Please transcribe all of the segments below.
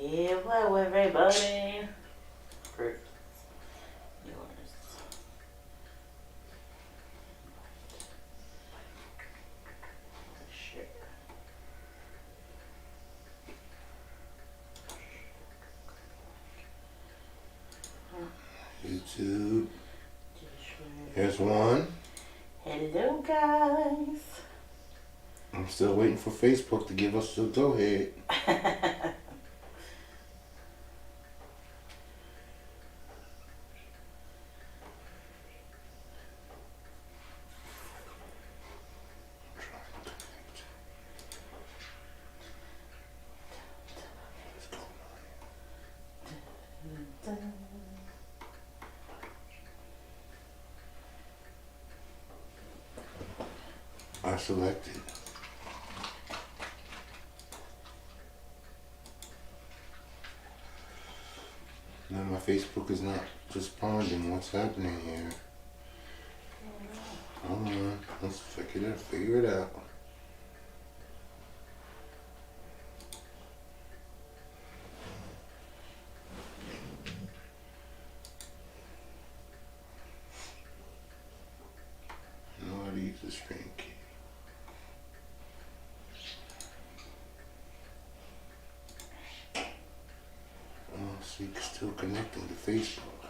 Hello, everybody. Group. Yours. Share. YouTube. Here's one. Hello, guys. I'm still waiting for Facebook to give us the go ahead. I selected. Now my Facebook is not responding. What's happening here? Hold on. Let's figure it out. I know how to use the screen key. Oh, so you're still connecting to Facebook.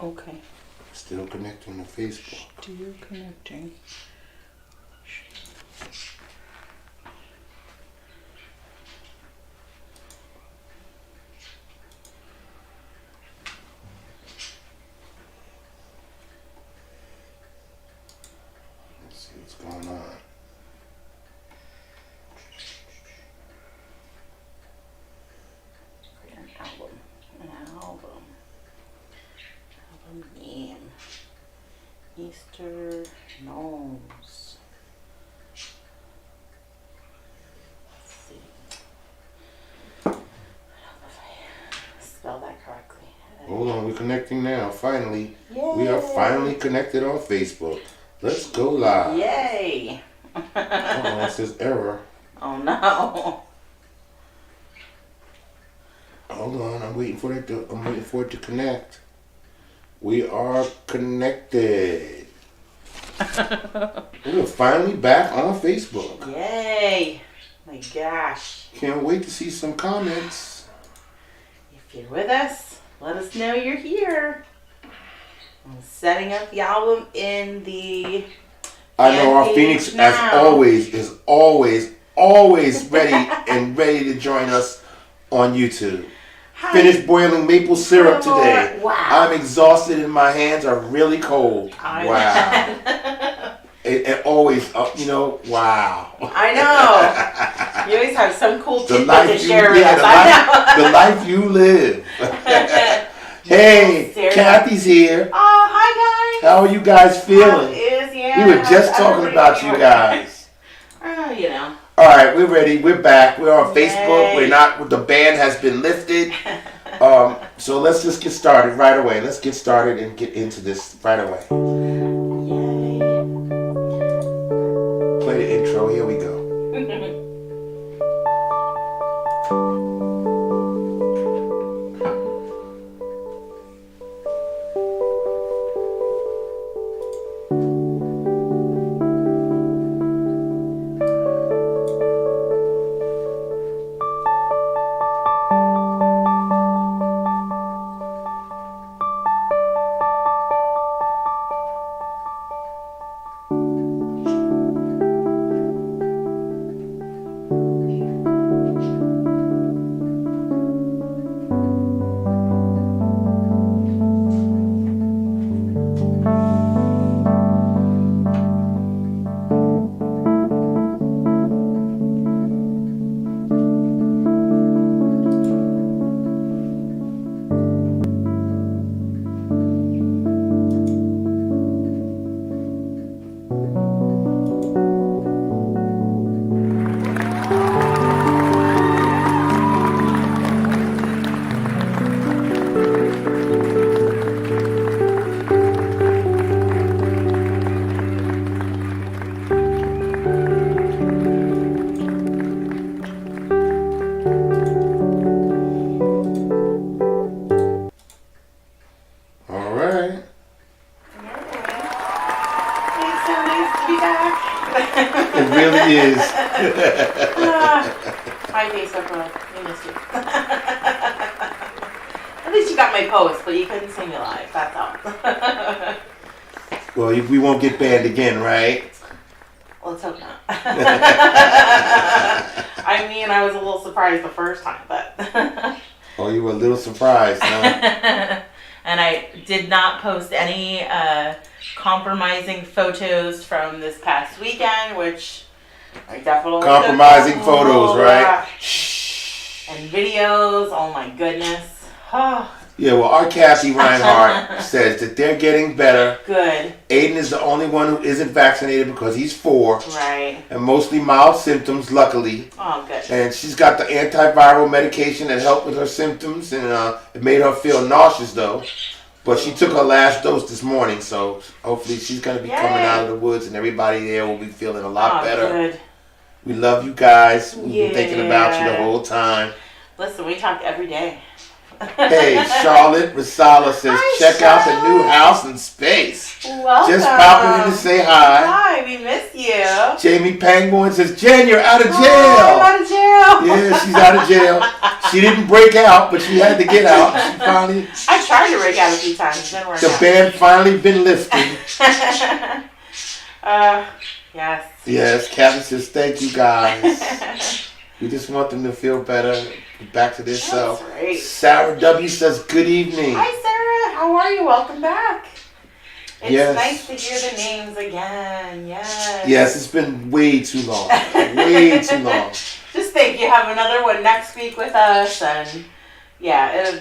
Okay. Still connecting to Facebook. Still connecting. Let's see what's going on. Create an album. Album name. Easter Gnomes. Let's see. I don't know if I spelled that correctly. Hold on, we're connecting now. Finally, Yay. we are finally connected on Facebook. Let's go live. Yay! Oh, it says error. Oh no! Hold on, I'm waiting for it to connect. We are connected. We're finally back on Facebook. Yay! My gosh! Can't wait to see some comments. If you're with us, let us know you're here. I'm setting up the album in the. I know our Phoenix, as always, is always ready and ready to join us on YouTube. Hi. Finished boiling maple syrup today. Wow. I'm exhausted and my hands are really cold. Wow. It always, wow. I know. You always have some cool The tidbit life to you, share with us. the life you live. Hey, Kathy's here. Oh, hi guys. How are you guys feeling? Yeah. We were just talking about you guys. Oh, you know. All right, we're ready. We're back. We're on Facebook. Yay. We're not. The ban has been lifted. So let's just get started right away. Let's get started and get into this right away. Yay. Play the intro. Here we go. Hi, Facebook world. We missed you. At least you got my post, but you couldn't see me live. That's all. Well, we won't get banned again, right? Let's hope not. I mean, I was a little surprised the first time, but... Oh, you were a little surprised, huh? And I did not post any compromising photos from this past weekend, which I definitely... Compromising photos, right? And videos, oh my goodness. Yeah, well, our Kathy Reinhardt says that they're getting better. Good. Aiden is the only one who isn't vaccinated because he's 4. Right. And mostly mild symptoms, luckily. Oh, good. And she's got the antiviral medication that helped with her symptoms, and it made her feel nauseous, though. But she took her last dose this morning, so hopefully she's going to be coming out of the woods, and everybody there will be feeling a lot better. Good. We love you guys. We've been thinking about you the whole time. Listen, we talk every day. Hey, Charlotte Rasala says, hi, check out the new house in space. Welcome. Just popping in to say hi. Hi, we miss you. Jamie Pangborn says, Jen, you're out of jail. I'm out of jail. Yeah, she's out of jail. She didn't break out, but she had to get out. She finally. I tried to break out a few times. It didn't work The out. ban finally been lifted. Yes. Yes, Kathy says, thank you guys. We just want them to feel better, get back to their self. That's right. Sarah W says, good evening. Hi, Sarah. How are you? Welcome back. It's Yes. nice to hear the names again. Yes. Yes, it's been way too long. Way too long. Just think, you have another one next week with us, and yeah,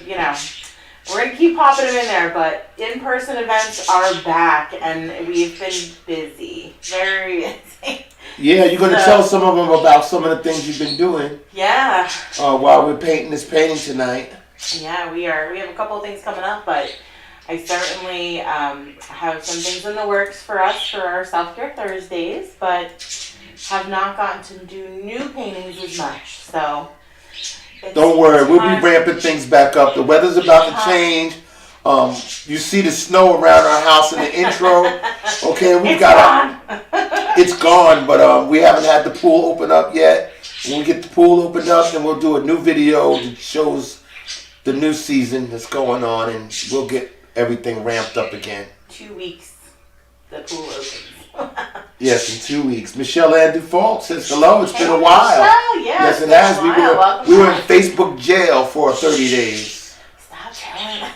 we're going to keep popping them in there, but in-person events are back, and we've been busy. Very busy. Yeah, you're going to tell some of them about some of the things you've been doing. Yeah. While we're painting this painting tonight. Yeah, we are. We have a couple of things coming up, but I certainly have some things in the works for us for our Self-Care Thursdays, but have not gotten to do new paintings as much, so... Don't worry, we'll be ramping things back up. The weather's about to change. You see the snow around our house in the intro. Okay, it's gone, but we haven't had the pool open up yet. When we get the pool opened up, then we'll do a new video that shows the new season that's going on, and we'll get everything ramped up again. 2 weeks, the pool opens. Yes, in 2 weeks. Michelle Ann Dufault says, hello, it's been a while. Michelle, Yes, it has. We were in Facebook jail for 30 days. Stop telling.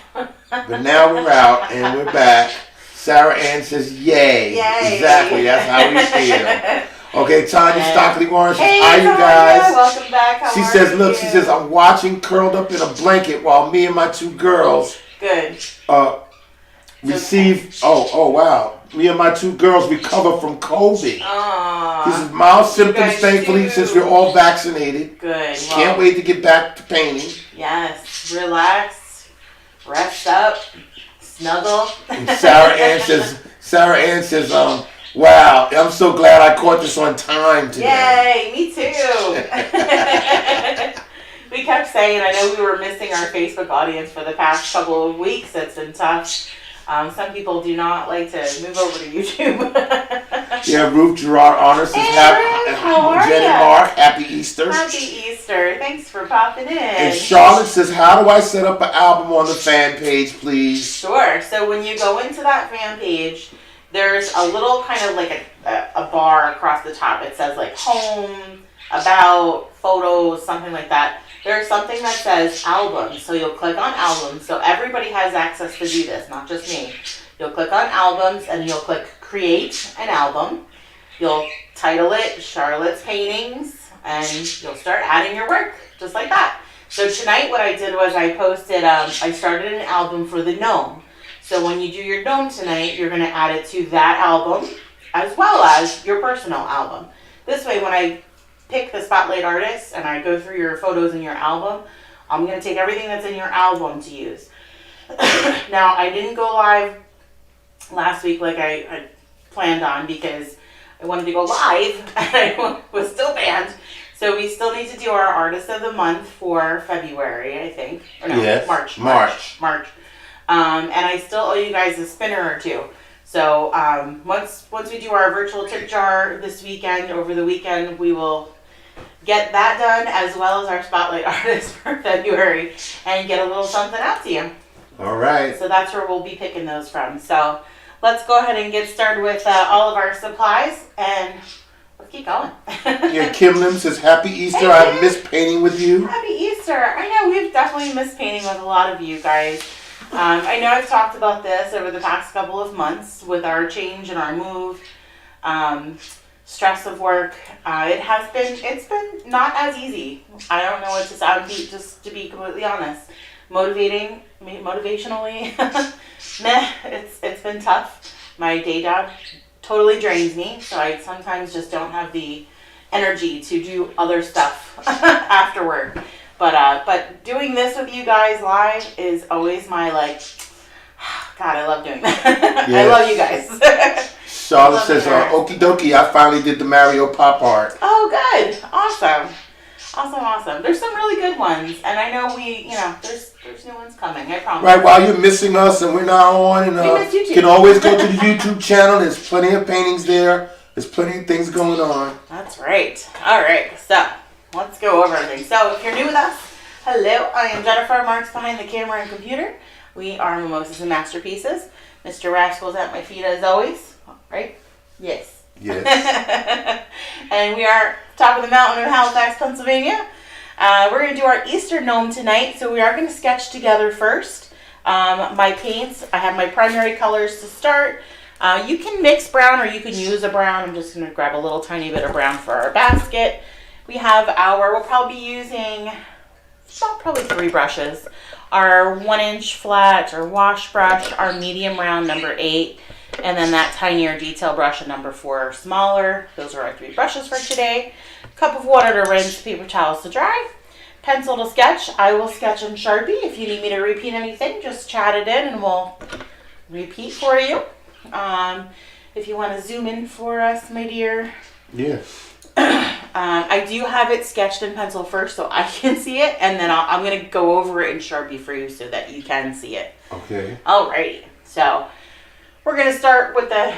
But now we're out and we're back. Sarah Ann says, yay. Yay. Exactly, that's how we feel. Okay, Tanya Stockley Warren says, hey, hi you guys. Welcome back. How She are says, you? look, she says, I'm watching curled up in a blanket while me and my 2 girls receive, oh wow. Me and my 2 girls recover from COVID. Aww. This is mild symptoms, thankfully, since we're all vaccinated. Good. Can't wait to get back to painting. Yes. Relax. Rest up. Snuggle. And Sarah Ann says, wow, I'm so glad I caught this on time today. Yay, me too. We kept saying, I know we were missing our Facebook audience for the past couple of weeks. It's been tough. Some people do not like to move over to YouTube. Yeah, Ruth Gerard Honors says, how are Jen and Mark, happy Easter. Happy Easter. Thanks for popping in. And Charlotte says, how do I set up an album on the fan page, please? Sure. So when you go into that fan page, there's a little kind of like a bar across the top. It says like home, about, photos, something like that. There's something that says albums, so you'll click on albums. So everybody has access to do this, not just me. You'll click on albums and you'll click create an album. You'll title it Charlotte's Paintings and you'll start adding your work just like that. So tonight what I did was I posted, I started an album for the Gnome. So when you do your Gnome tonight, you're going to add it to that album as well as your personal album. This way when I pick the spotlight artist and I go through your photos in your album, I'm going to take everything that's in your album to use. Now, I didn't go live last week like I planned on because I wanted to go live and I was still banned. So we still need to do our Artist of the Month for February, I think. Or no, yes. March. And I still owe you guys a spinner or 2. So once we do our virtual tip jar this weekend, over the weekend, we will get that done as well as our spotlight artist for February and get a little something out to you. All right. So that's where we'll be picking those from. So let's go ahead and get started with all of our supplies and let's keep going. Yeah, Kim Lim says, Happy Easter. Hey, I've missed painting with you. Happy Easter. I know we've definitely missed painting with a lot of you guys. I know I've talked about this over the past couple of months with our change and our move. Stress of work. It's been not as easy. I don't know what to sound deep, just to be completely honest. Motivationally, meh, it's been tough. My day job totally drains me, so I sometimes just don't have the energy to do other stuff after work. But doing this with you guys live is always my God, I love doing that. Yes. I love you guys. Charlotte says, okie dokie, I finally did the Mario pop art. Oh, good. Awesome. Awesome. There's some really good ones. And I know there's new ones coming, I promise. Right, while you're missing us and we're not on, and you can always go to the YouTube channel. There's plenty of paintings there. There's plenty of things going on. That's right. All right, so let's go over everything. So if you're new with us, hello, I am Jennifer Marks behind the camera and computer. We are Mimosas and Masterpieces. Mr. Rascal's at my feet as always, right? Yes. Yes. And we are top of the mountain in Halifax, Pennsylvania. We're going to do our Easter gnome tonight, so we are going to sketch together first. My paints, I have my primary colors to start. You can mix brown or you can use a brown. I'm just going to grab a little tiny bit of brown for our basket. We have we'll probably be using probably 3 brushes. Our 1-inch flat or wash brush, our medium round number 8, and then that tinier detail brush, a number 4 or smaller. Those are our 3 brushes for today. Cup of water to rinse, paper towels to dry. Pencil to sketch. I will sketch in Sharpie. If you need me to repeat anything, just chat it in and we'll repeat for you. If you want to zoom in for us, my dear. Yeah. I do have it sketched in pencil first so I can see it, and then I'm going to go over it in Sharpie for you so that you can see it. Okay. Alrighty. So we're going to start with the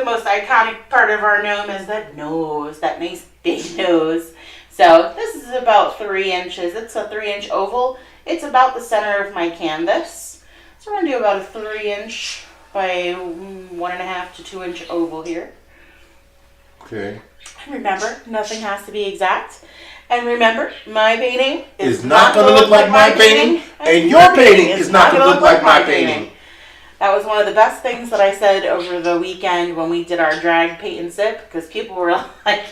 most iconic part of our gnome is that nose, that nice big nose. So this is about 3 inches. It's a 3-inch oval. It's about the center of my canvas. So we're going to do about a 3-inch by 1.5 to 2-inch oval here. Okay. Remember, nothing has to be exact. And remember, my painting is not going to look like my painting, and your painting is not going to look like my painting. That was one of the best things that I said over the weekend when we did our drag paint and sip, because people were like,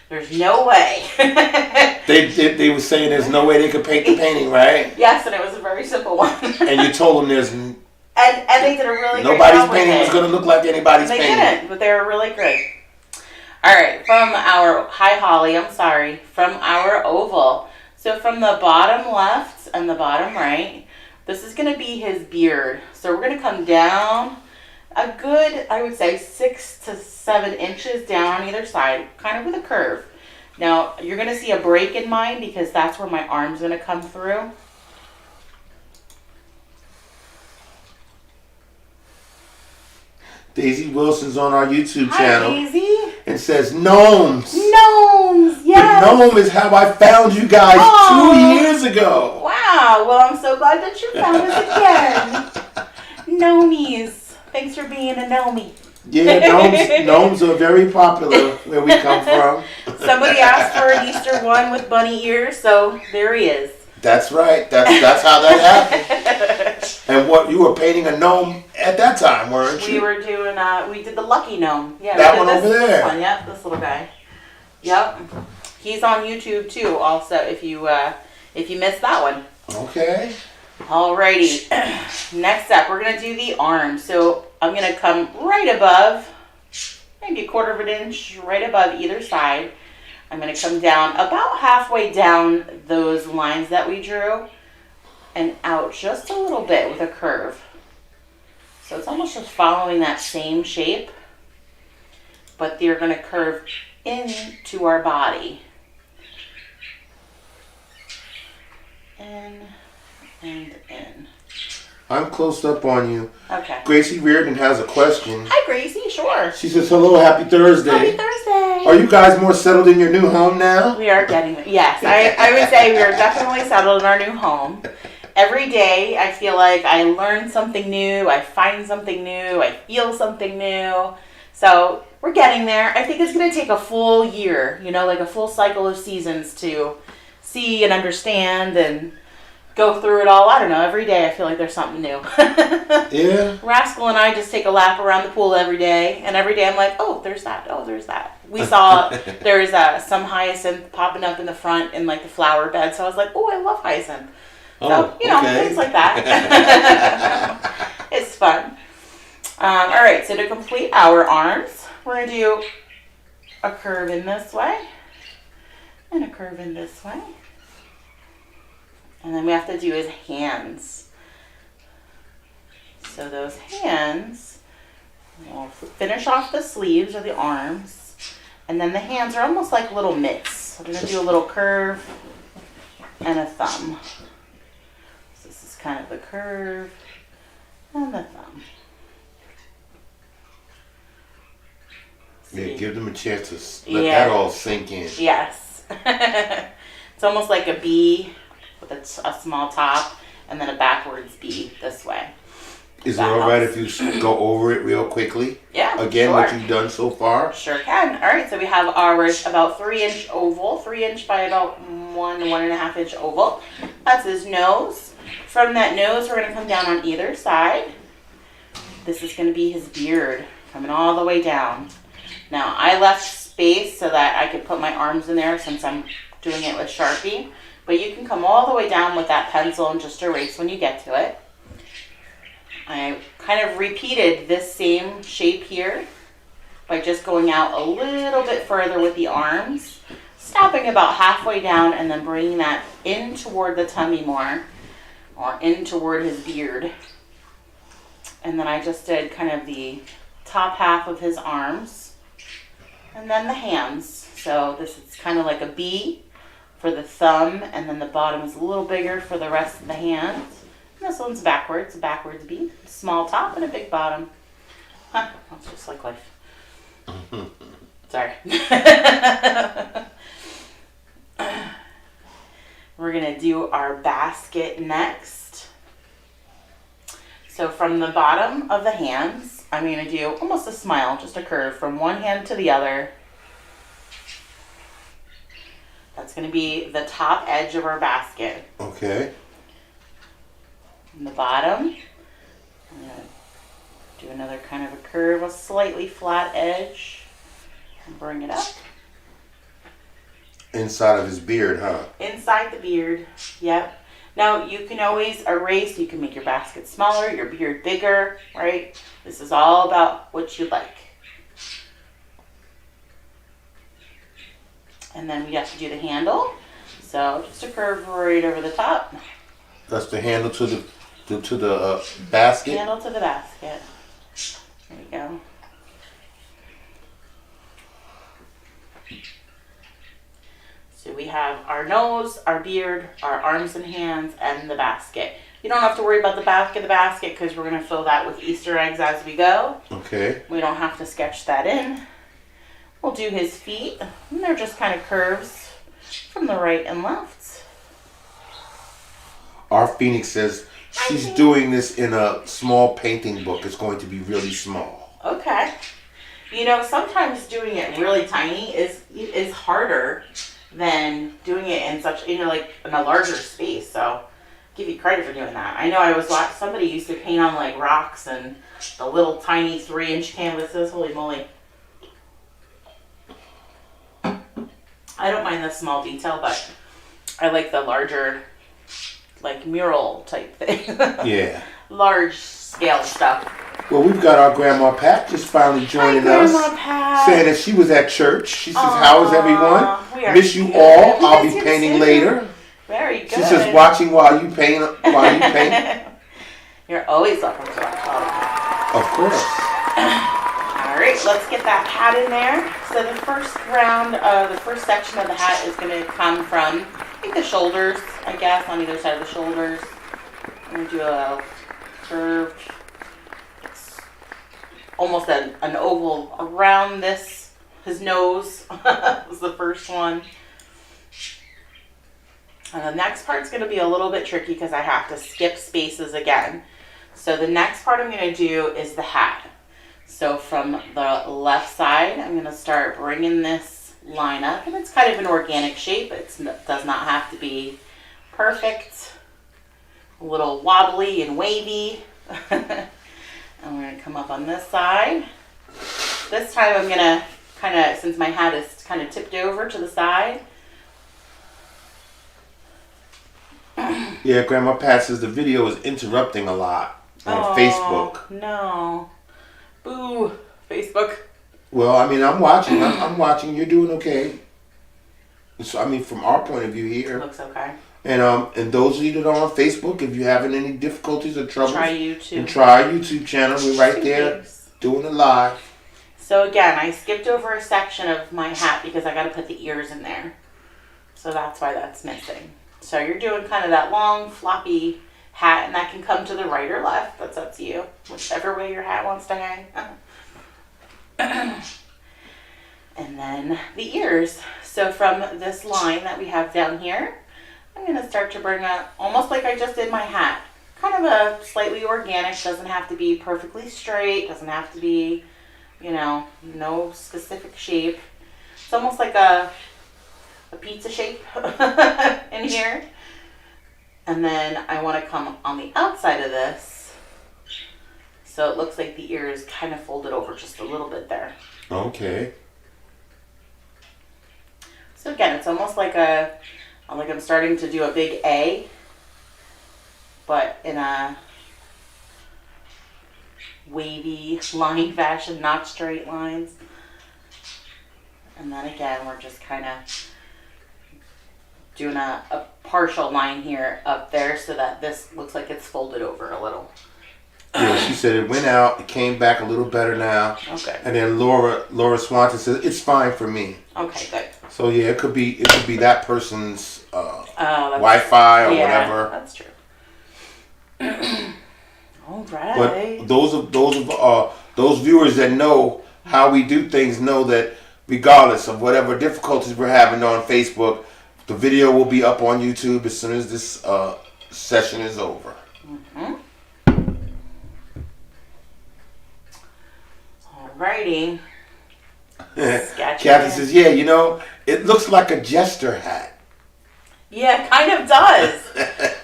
there's no way. They were saying there's no way they could paint the painting, right? Yes, and it was a very simple one. And you told them there's... And they did a really great job nobody's painting was going to look like anybody's painting. They didn't, but they were really good. All right, from our, hi Holly, I'm sorry, from our oval. So from the bottom left and the bottom right, this is going to be his beard. So we're going to come down a good, I would say 6 to 7 inches down on either side, kind of with a curve. Now, you're going to see a break in mine because that's where my arm's going to come through. Daisy Wilson's on our YouTube channel. Hi, Daisy. And says gnomes. Gnomes, yes. The gnome is how I found you guys 2 years ago. Wow. Well, I'm so glad that you found us again. Gnomies. Thanks for being a gnome. Yeah, gnomes are very popular where we come from. Somebody asked for an Easter one with bunny ears, so there he is. That's right. That's how that happened. And what, you were painting a gnome at that time, weren't you? We were doing, we did the lucky gnome. Yeah, that one over there. This one, yep, this little guy. Yep. He's on YouTube too, also, if you missed that one. Okay. Alrighty. Next up, we're going to do the arm. So I'm going to come right above, maybe 1/4 of an inch, right above either side. I'm going to come down about halfway down those lines that we drew and out just a little bit with a curve. So it's almost just following that same shape, but they're going to curve into our body. In and in. I'm close up on you. Okay. Gracie Reardon has a question. Hi, Gracie. Sure. She says, hello, happy Thursday. Happy Thursday. Are you guys more settled in your new home now? We are getting there. Yes, I would say we are definitely settled in our new home. Every day, I feel like I learn something new, I find something new, I feel something new. So we're getting there. I think it's going to take a full year, like a full cycle of seasons to see and understand and go through it all. I don't know. Every day I feel like there's something new. Yeah. Rascal and I just take a lap around the pool every day. And every day I'm like, oh, there's that. Oh, there's that. We saw there's some hyacinth popping up in the front in like the flower bed. So I was like, oh, I love hyacinth. So, things like that. It's fun. All right. So to complete our arms, we're going to do a curve in this way and a curve in this way. And then we have to do his hands. So those hands, we'll finish off the sleeves or the arms. And then the hands are almost like little mitts. I'm going to do a little curve and a thumb. So this is kind of the curve and the thumb. Yeah, give them a chance to let that all sink in. Yes. It's almost like a B with a small top and then a backwards B this way. Is it all right if you go over it real quickly? Yeah. Again, sure. what you've done so far? Sure can. All right, so we have our about 3-inch oval, 3-inch by about 1.5-inch oval. That's his nose. From that nose, we're going to come down on either side. This is going to be his beard, coming all the way down. Now, I left space so that I could put my arms in there since I'm doing it with Sharpie. But you can come all the way down with that pencil and just erase when you get to it. I kind of repeated this same shape here by just going out a little bit further with the arms, stopping about halfway down and then bringing that in toward the tummy more, or in toward his beard. And then I just did kind of the top half of his arms and then the hands. So this is kind of like a B for the thumb, and then the bottom is a little bigger for the rest of the hands. And this one's backwards, a backwards B, small top and a big bottom. Huh, that's just like life. Sorry. We're gonna do our basket next. So from the bottom of the hands, I'm gonna do almost a smile, just a curve from one hand to the other. That's going to be the top edge of our basket. Okay. And the bottom, I'm going to do another kind of a curve, a slightly flat edge, and bring it up. Inside of his beard, huh? Inside the beard, yep. Now, you can always erase, you can make your basket smaller, your beard bigger, right? This is all about what you like. And then we have to do the handle. So just a curve right over the top. That's the handle to the basket. Handle to the basket. There you go. So we have our nose, our beard, our arms and hands, and the basket. You don't have to worry about the back of the basket because we're going to fill that with Easter eggs as we go. Okay. We don't have to sketch that in. We'll do his feet, and they're just kind of curves from the right and left. Our Phoenix says she's doing this in a small painting book. It's going to be really small. Okay. Sometimes doing it really tiny is harder than doing it in such, like in a larger space. So give you credit for doing that. I know I was watching somebody used to paint on like rocks and the little tiny 3-inch canvases. Holy moly. I don't mind the small detail, but I like the larger, like mural type thing. Yeah. Large scale stuff. Well, we've got our Grandma Pat just finally joining us. Grandma Pat. Saying that she was at church. She says, how is everyone? We are Miss you good. all. I'll Miss be you painting too. later. Very good. She says, watching while you paint. You're always welcome to watch. Of course. All right, let's get that hat in there. So the first the first section of the hat is going to come from, I think, the shoulders, I guess, on either side of the shoulders. I'm going to do a curved. It's almost an oval around this. His nose was the first one. And the next part's going to be a little bit tricky because I have to skip spaces again. So the next part I'm going to do is the hat. So from the left side, I'm going to start bringing this line up. And it's kind of an organic shape. It does not have to be perfect. A little wobbly and wavy. And we're going to come up on this side. This time I'm going to kind of, since my hat is kind of tipped over to the side. Yeah, Grandma Pat says the video is interrupting a lot on Facebook. No. Boo, Facebook. Well, I mean, I'm watching. I'm watching. You're doing okay. So, I mean, from our point of view here. Looks okay. And those of you that are on Facebook, if you're having any difficulties or troubles, try YouTube. And try our YouTube channel. We're right there doing it live. So again, I skipped over a section of my hat because I got to put the ears in there. So that's why that's missing. So you're doing kind of that long, floppy hat, and that can come to the right or left. That's up to you, whichever way your hat wants to hang. And then the ears. So from this line that we have down here, I'm going to start to bring up, almost like I just did my hat. Kind of a slightly organic, doesn't have to be perfectly straight, doesn't have to be, no specific shape. It's almost like a pizza shape in here. And then I want to come on the outside of this so it looks like the ear is kind of folded over just a little bit there. Okay. So again, it's almost like I'm starting to do a big A, but in a wavy line fashion, not straight lines. And then again, we're just kind of doing a partial line here up there so that this looks like it's folded over a little. Yeah, she said it went out, it came back a little better now. Okay. And then Laura Swanson says it's fine for me. Okay, good. So yeah, it could be that person's Wi-Fi or whatever. That's true. All right. But those viewers that know how we do things know that regardless of whatever difficulties we're having on Facebook, the video will be up on YouTube as soon as this session is over. Mm-hmm. Alrighty. Kathy says, yeah, it looks like a jester hat. Yeah, it kind of does.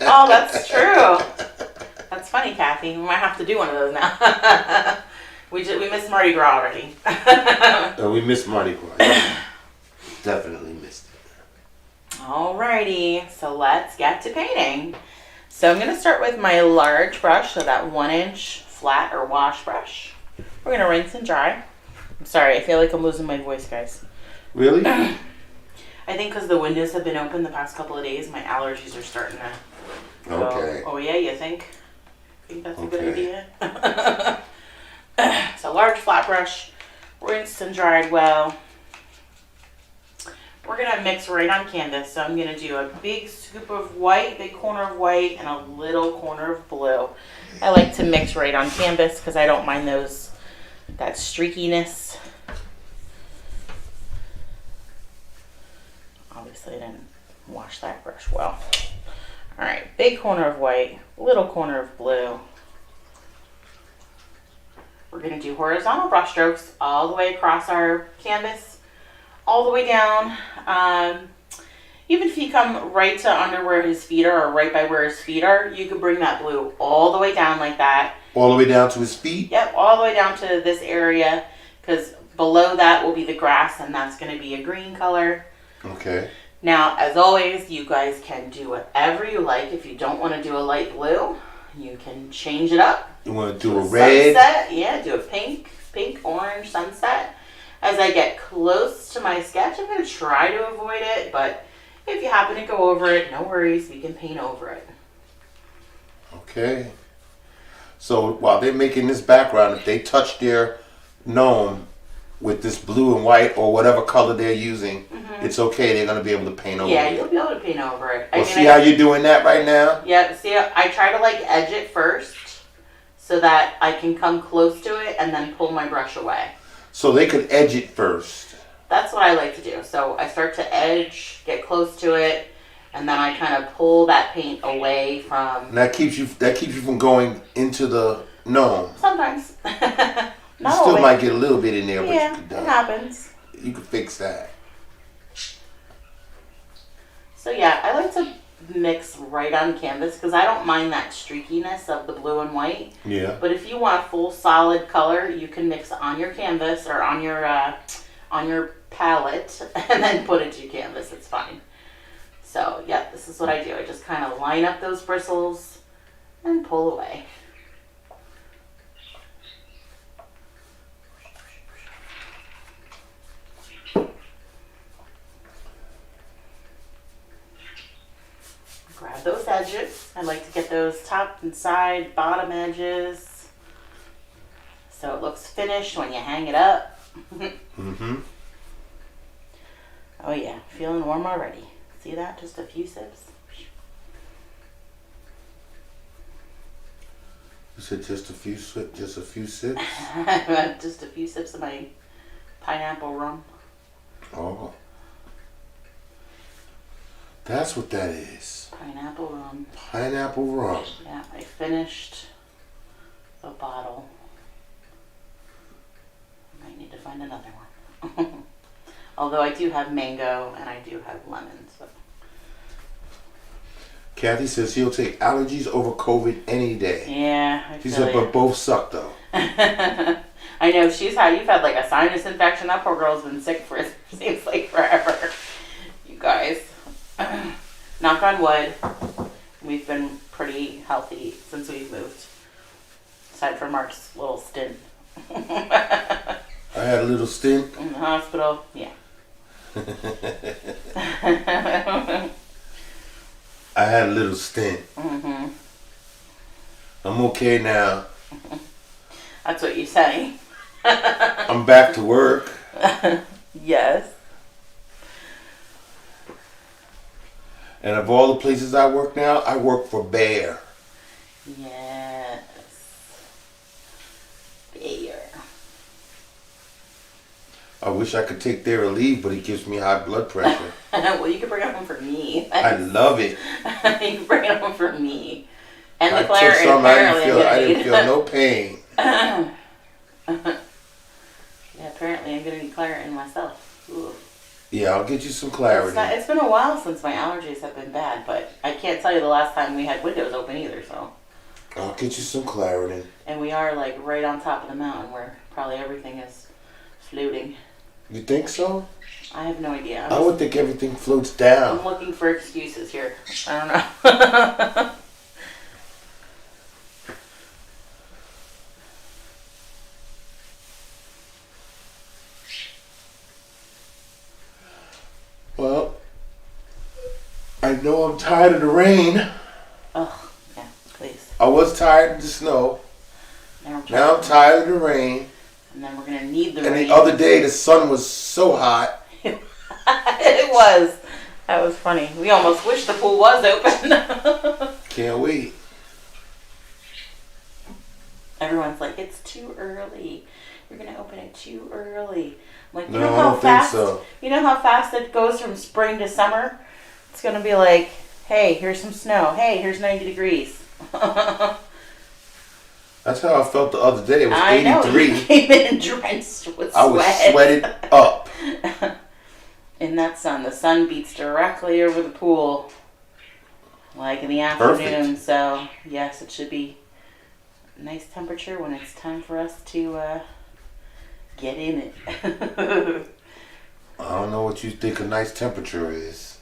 Oh, that's true. That's funny, Kathy. We might have to do one of those now. We missed Mardi Gras already. We missed Mardi Gras. Definitely missed it. Alrighty, so let's get to painting. So I'm going to start with my large brush, so that 1-inch flat or wash brush. We're going to rinse and dry. I'm sorry, I feel like I'm losing my voice, guys. Really? I think because the windows have been open the past couple of days, my allergies are starting to go. Okay. Oh yeah, you think? Think that's a good idea? So large flat brush, rinsed and dried well. We're going to mix right on canvas. So I'm going to do a big scoop of white, big corner of white, and a little corner of blue. I like to mix right on canvas because I don't mind that streakiness. Obviously I didn't wash that brush well. Alright, big corner of white, little corner of blue. We're going to do horizontal brush strokes all the way across our canvas, all the way down. Even if you come right to under where his feet are, or right by where his feet are, you can bring that blue all the way down like that. All the way down to his feet? Yep, all the way down to this area, because below that will be the grass, and that's going to be a green color. Okay. Now, as always, you guys can do whatever you like. If you don't want to do a light blue, you can change it up. You want to do a red? Sunset. Yeah, do a pink, orange, sunset. As I get close to my sketch, I'm going to try to avoid it, but if you happen to go over it, no worries, we can paint over it. Okay. So while they're making this background, if they touch their gnome with this blue and white or whatever color they're using, it's okay. They're going to be able to paint over it. Yeah, you'll be able to paint over it. Well, see how you're doing that right now? Yeah, see, I try to edge it first so that I can come close to it and then pull my brush away. So they could edge it first. That's what I like to do. So I start to edge, get close to it, and then I kind of pull that paint away from. And that keeps you from going into the gnome. Sometimes. You still might get a little bit in there, but yeah, you it happens. You can fix that. So yeah, I like to mix right on canvas because I don't mind that streakiness of the blue and white. Yeah. But if you want a full solid color, you can mix on your canvas or on your palette and then put it to canvas. It's fine. So yeah, this is what I do. I just kind of line up those bristles and pull away. Grab those edges. I like to get those top and side, bottom edges, so it looks finished when you hang it up. Mm-hmm. Oh yeah, feeling warm already. See that? Just a few sips. You said just a few sips? Just a few sips of my pineapple rum. Oh. That's what that is. Pineapple rum. Pineapple rum. Yeah, I finished a bottle. I might need to find another one. Although I do have mango and I do have lemon. So. Kathy says he'll take allergies over COVID any day. Yeah. She said, but both suck though. I know you've had like a sinus infection. That poor girl's been sick for it seems like forever. You guys. Knock on wood, we've been pretty healthy since we've moved. Aside from Mark's little stint. I had a little stint. In the hospital, yeah. I had a little stint. Mm-hmm. I'm okay now. That's what you say. I'm back to work. Yes. And of all the places I work now, I work for Bayer. Yes. Bayer. I wish I could take their leave, but it gives me high blood pressure. Well, you can bring it home for me. I love it. You can bring it home for me. And I the Claire took some, I didn't need. feel no pain. Yeah, apparently I'm going to need Claritin myself. Ooh. Yeah, I'll get you some clarity. It's been a while since my allergies have been bad, but I can't tell you the last time we had windows open either, so. I'll get you some clarity. And we are like right on top of the mountain where probably everything is floating. You think so? I have no idea. I would think everything floats down. I'm looking for excuses here. I don't know. Well, I know I'm tired of the rain. Oh, yeah, please. I was tired of the snow. Now I'm tired of the rain. And then we're going to need the rain. rain. And the other day the sun was so hot. It was. That was funny. We almost wish the pool was open. Can't wait. Everyone's like, it's too early. You're going to open it too early. I'm like, no, I don't think so. You know how fast it goes from spring to summer? It's going to be like, hey, here's some snow. Hey, here's 90 degrees. That's how I felt the other day. It was 83. I know. You came in drenched with sweat. I was sweated up. In that sun. The sun beats directly over the pool. Like in the afternoon. Perfect. So, yes, it should be a nice temperature when it's time for us to get in it. I don't know what you think a nice temperature is.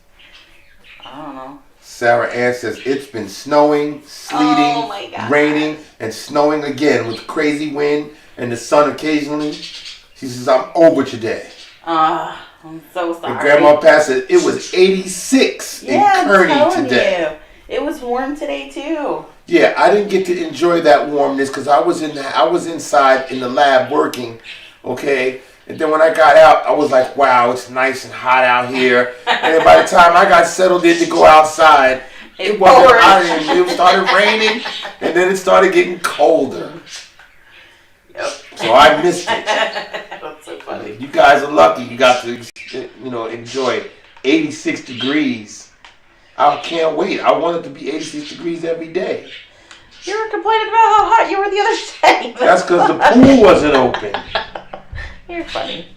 I don't know. Sarah Ann says it's been snowing, sleeting, raining, and snowing again with crazy wind and the sun occasionally. She says, I'm over today. I'm so sorry. And Grandma Pat said it was 86 in Kearney today. It was warm today too. Yeah, I didn't get to enjoy that warmness because I was inside in the lab working, okay? And then when I got out, I was like, wow, it's nice and hot out here. And then by the time I got settled in to go outside, it wasn't hot anymore. It started raining, and then it started getting colder. So I missed it. That's so funny. You guys are lucky. You got to, enjoy 86 degrees. I can't wait. I want it to be 86 degrees every day. You were complaining about how hot you were the other day. That's because the pool wasn't open. You're funny.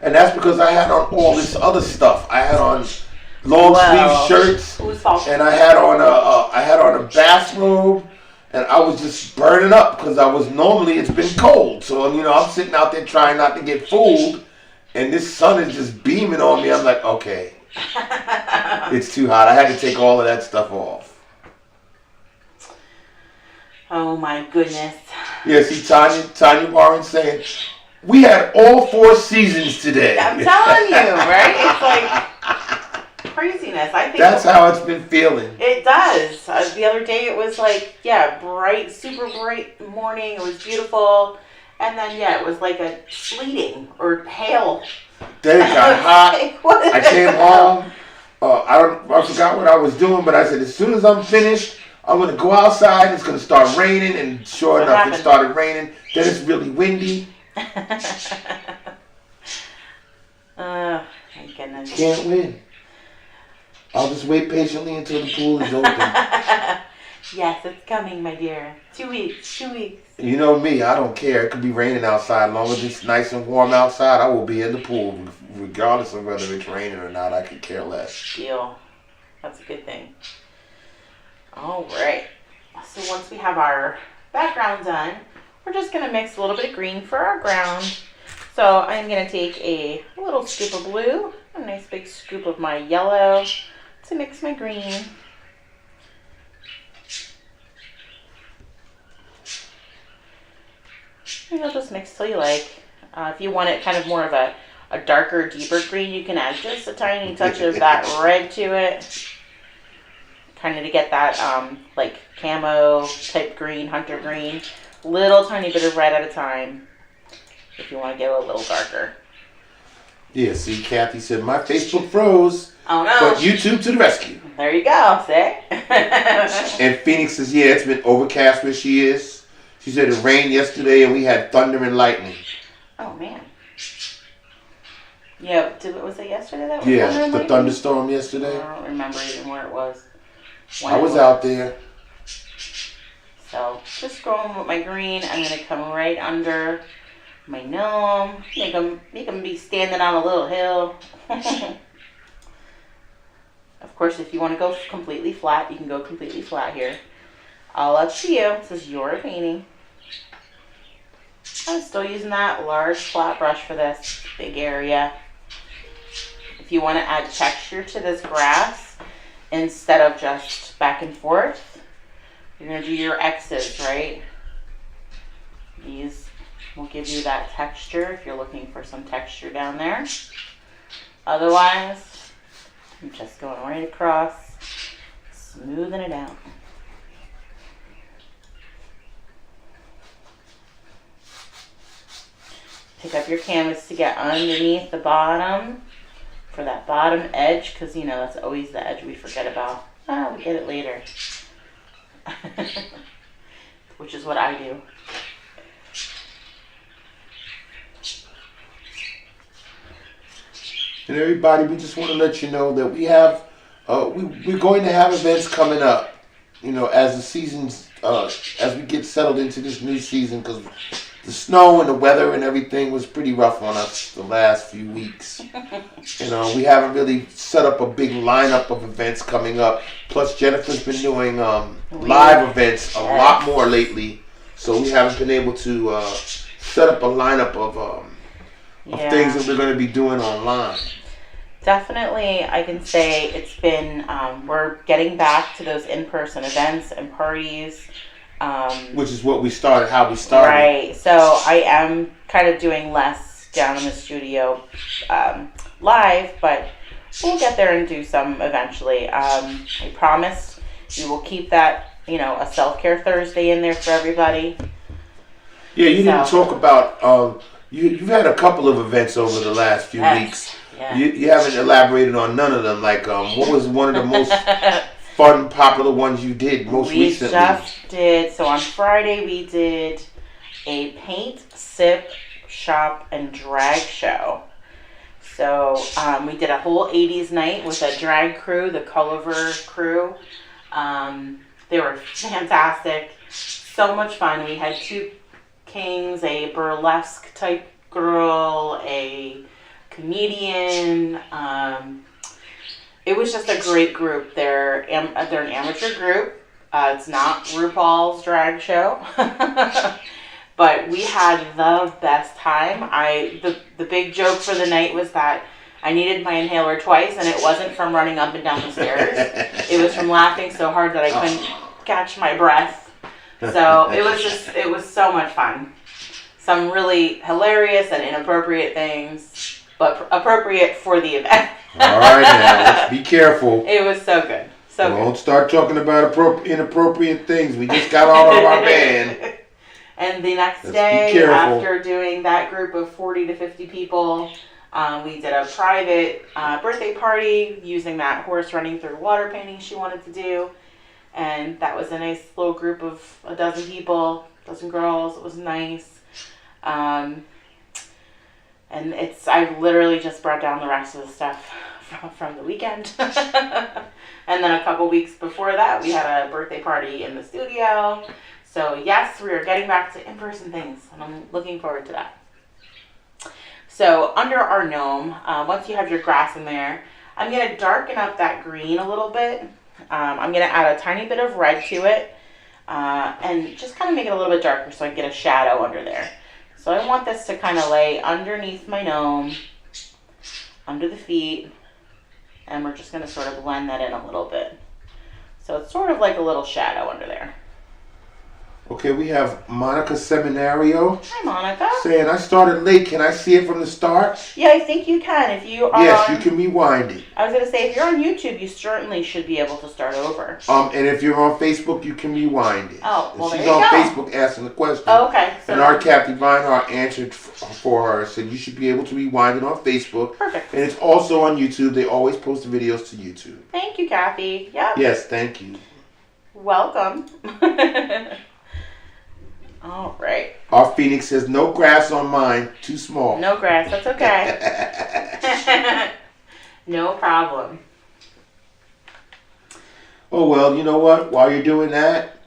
And that's because I had on all this other stuff. I had on long sleeve shirts, and I had on a bathrobe, and I was just burning up because it's been cold. So I'm sitting out there trying not to get fooled, and this sun is just beaming on me. I'm like, okay, it's too hot. I had to take all of that stuff off. Oh my goodness. Yeah, see, Tanya Warren saying, we had all 4 seasons today. I'm telling you, right? It's like craziness. I think that's how it's been feeling. It does. The other day it was like, bright, super bright morning. It was beautiful. And then, it was like a sleeting or hail. Then it got hot. I came home. I forgot what I was doing, but I said, as soon as I'm finished, I'm going to go outside. It's going to start raining. And sure enough, it started raining. Then it's really windy. My goodness. Can't win. I'll just wait patiently until the pool is open. Yes, it's coming, my dear. 2 weeks. You know me, I don't care. It could be raining outside. As long as it's nice and warm outside, I will be in the pool. Regardless of whether it's raining or not, I could care less. Deal. That's a good thing. All right. So once we have our background done, we're just going to mix a little bit of green for our ground. So I'm going to take a little scoop of blue, a nice big scoop of my yellow to mix my green. And you'll just mix till you like. If you want it kind of more of a darker, deeper green, you can add just a tiny touch of that red to it. Kind of to get that like camo type green, hunter green. Little tiny bit of red at a time if you want to get a little darker. Yeah, see, Kathy said, my Facebook froze. Oh no. But YouTube to the rescue. There you go, see? And Phoenix says, yeah, it's been overcast where she is. She said it rained yesterday and we had thunder and lightning. Oh man. Yeah, was it yesterday that was thunder the thunderstorm yesterday. I don't remember even where it was. I was out there. So, just going with my green, I'm going to come right under my gnome. Make them be standing on a little hill. Of course, if you want to go completely flat, you can go completely flat here. All up to you. This is your painting. I'm still using that large flat brush for this big area. If you want to add texture to this grass, instead of just back and forth, you're going to do your X's, right? These will give you that texture if you're looking for some texture down there. Otherwise, I'm just going right across, smoothing it out. Pick up your canvas to get underneath the bottom for that bottom edge, because that's always the edge we forget about. We get it later. Which is what I do. And everybody, we just want to let you know that we have, we're going to have events coming up, as the seasons, as we get settled into this new season, because the snow and the weather and everything was pretty rough on us the last few weeks. We haven't really set up a big lineup of events coming up. Plus, Jennifer's been doing live events a lot more lately, so we haven't been able to set up a lineup of things that we're going to be doing online. Definitely, I can say it's been, we're getting back to those in-person events and parties. Which is what we started, how we started. Right. So I am kind of doing less down in the studio live, but we'll get there and do some eventually. I promise we will keep that, a self-care Thursday in there for everybody. Yeah, you didn't talk about, you've had a couple of events over the last few weeks. Yeah. You haven't elaborated on none of them. Like, what was one of the most fun, popular ones you did most recently? We just did, so on Friday we did a paint, sip, shop, and drag show. So we did a whole 80s night with a drag crew, the Culliver crew. They were fantastic. So much fun. We had 2 kings, a burlesque type girl, a comedian. It was just a great group. They're an amateur group. It's not RuPaul's drag show. But we had the best time. The big joke for the night was that I needed my inhaler twice, and it wasn't from running up and down the stairs. It was from laughing so hard that I couldn't catch my breath. So it was so much fun. Some really hilarious and inappropriate things, but appropriate for the event. All right, now let's be careful. It was so good. So Don't start talking about inappropriate things. We just got all of our band. And the next day, after doing that group of 40 to 50 people, we did a private birthday party using that horse running through water painting she wanted to do. And that was a nice little group of a dozen people, a dozen girls. It was nice. And I literally just brought down the rest of the stuff from the weekend. And then a couple weeks before that, we had a birthday party in the studio. So yes, we are getting back to in-person things, and I'm looking forward to that. So under our gnome, once you have your grass in there, I'm going to darken up that green a little bit. I'm going to add a tiny bit of red to it, and just kind of make it a little bit darker so I can get a shadow under there. So I want this to kind of lay underneath my gnome, under the feet, and we're just going to sort of blend that in a little bit. So it's sort of like a little shadow under there. Okay, we have Monica Seminario. Hi, Monica. Saying, I started late. Can I see it from the start? Yeah, I think you can. If you are Yes, you can rewind it. I was going to say, if you're on YouTube, you certainly should be able to start over. And if you're on Facebook, you can rewind it. Oh, well, She's there you on go. Facebook asking the question. Oh, okay. So and our Kathy Vinehart answered for her. Said you should be able to rewind it on Facebook. Perfect. And it's also on YouTube. They always post the videos to YouTube. Thank you, Kathy. Yeah. Yes, thank you. Welcome. All right. Our Phoenix says, no grass on mine. Too small. No grass. That's okay. No problem. Oh, well, you know what? While you're doing that,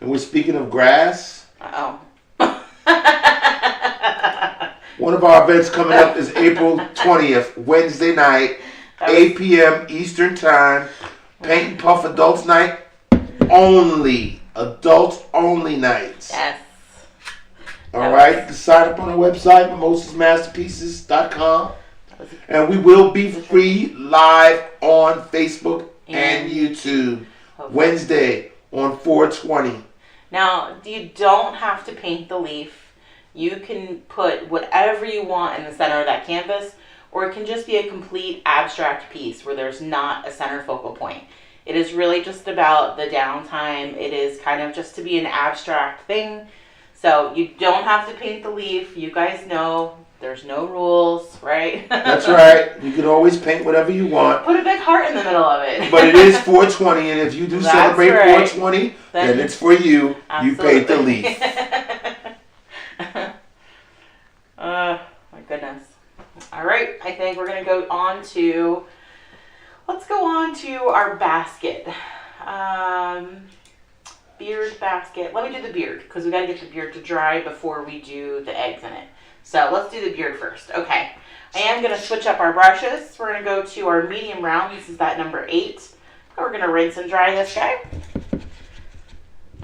and we're speaking of grass. Uh-oh. One of our events coming up is April 20th, Wednesday night, 8 p.m. Eastern Time. Paint and Puff Adults Night only. Adults only nights. Yes. All right. You can sign up on our website, mimosasmasterpieces.com. And we will be free live on Facebook and YouTube Wednesday on 4/20. Now, you don't have to paint the leaf. You can put whatever you want in the center of that canvas, or it can just be a complete abstract piece where there's not a center focal point. It is really just about the downtime. It is kind of just to be an abstract thing. So you don't have to paint the leaf. You guys know there's no rules, right? That's right. You can always paint whatever you want. Put a big heart in the middle of it. But it is 4/20, and if you do celebrate 4/20, then it's for you. Absolutely. You paint the leaf. My goodness. All right, I think we're going to go on to, let's go on to our basket. Beard basket. Let me do the beard, because we got to get the beard to dry before we do the eggs in it. So let's do the beard first. Okay. I am going to switch up our brushes. We're going to go to our medium round. This is that number 8. We're going to rinse and dry this guy.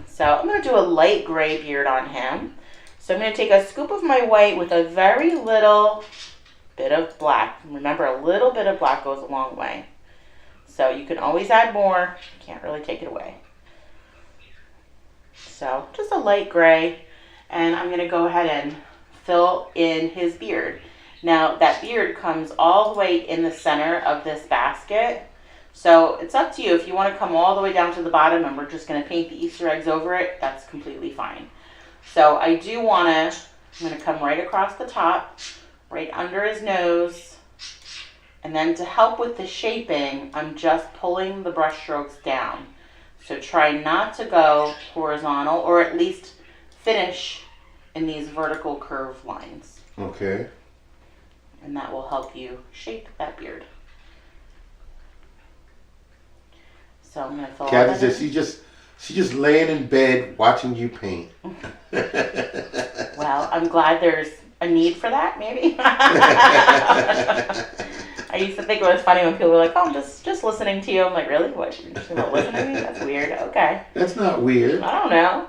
So I'm going to do a light gray beard on him. So I'm going to take a scoop of my white with a very little bit of black. Remember, a little bit of black goes a long way. So you can always add more. Can't really take it away. So just a light gray. And I'm going to go ahead and fill in his beard. Now that beard comes all the way in the center of this basket. So it's up to you. If you want to come all the way down to the bottom and we're just going to paint the Easter eggs over it, that's completely fine. So I do want to, I'm going to come right across the top, right under his nose. And then to help with the shaping, I'm just pulling the brush strokes down. So try not to go horizontal, or at least finish in these vertical curve lines. Okay. And that will help you shape that beard. So I'm going to fill Kathy all that says in. she's just laying in bed watching you paint. Well, I'm glad there's a need for that, maybe. I used to think it was funny when people were like, "Oh, I'm just listening to you." I'm like, "Really? What? You're just gonna listen to me? That's weird." Okay. That's not weird. I don't know.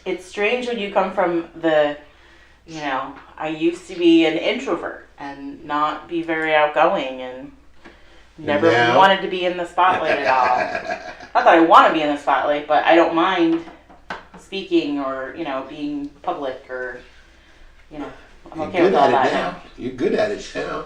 It's strange when you come from the, I used to be an introvert and not be very outgoing and never wanted to be in the spotlight at all. Not that I want to be in the spotlight, but I don't mind speaking or, being public or, I'm okay with all that now. You're good at it now.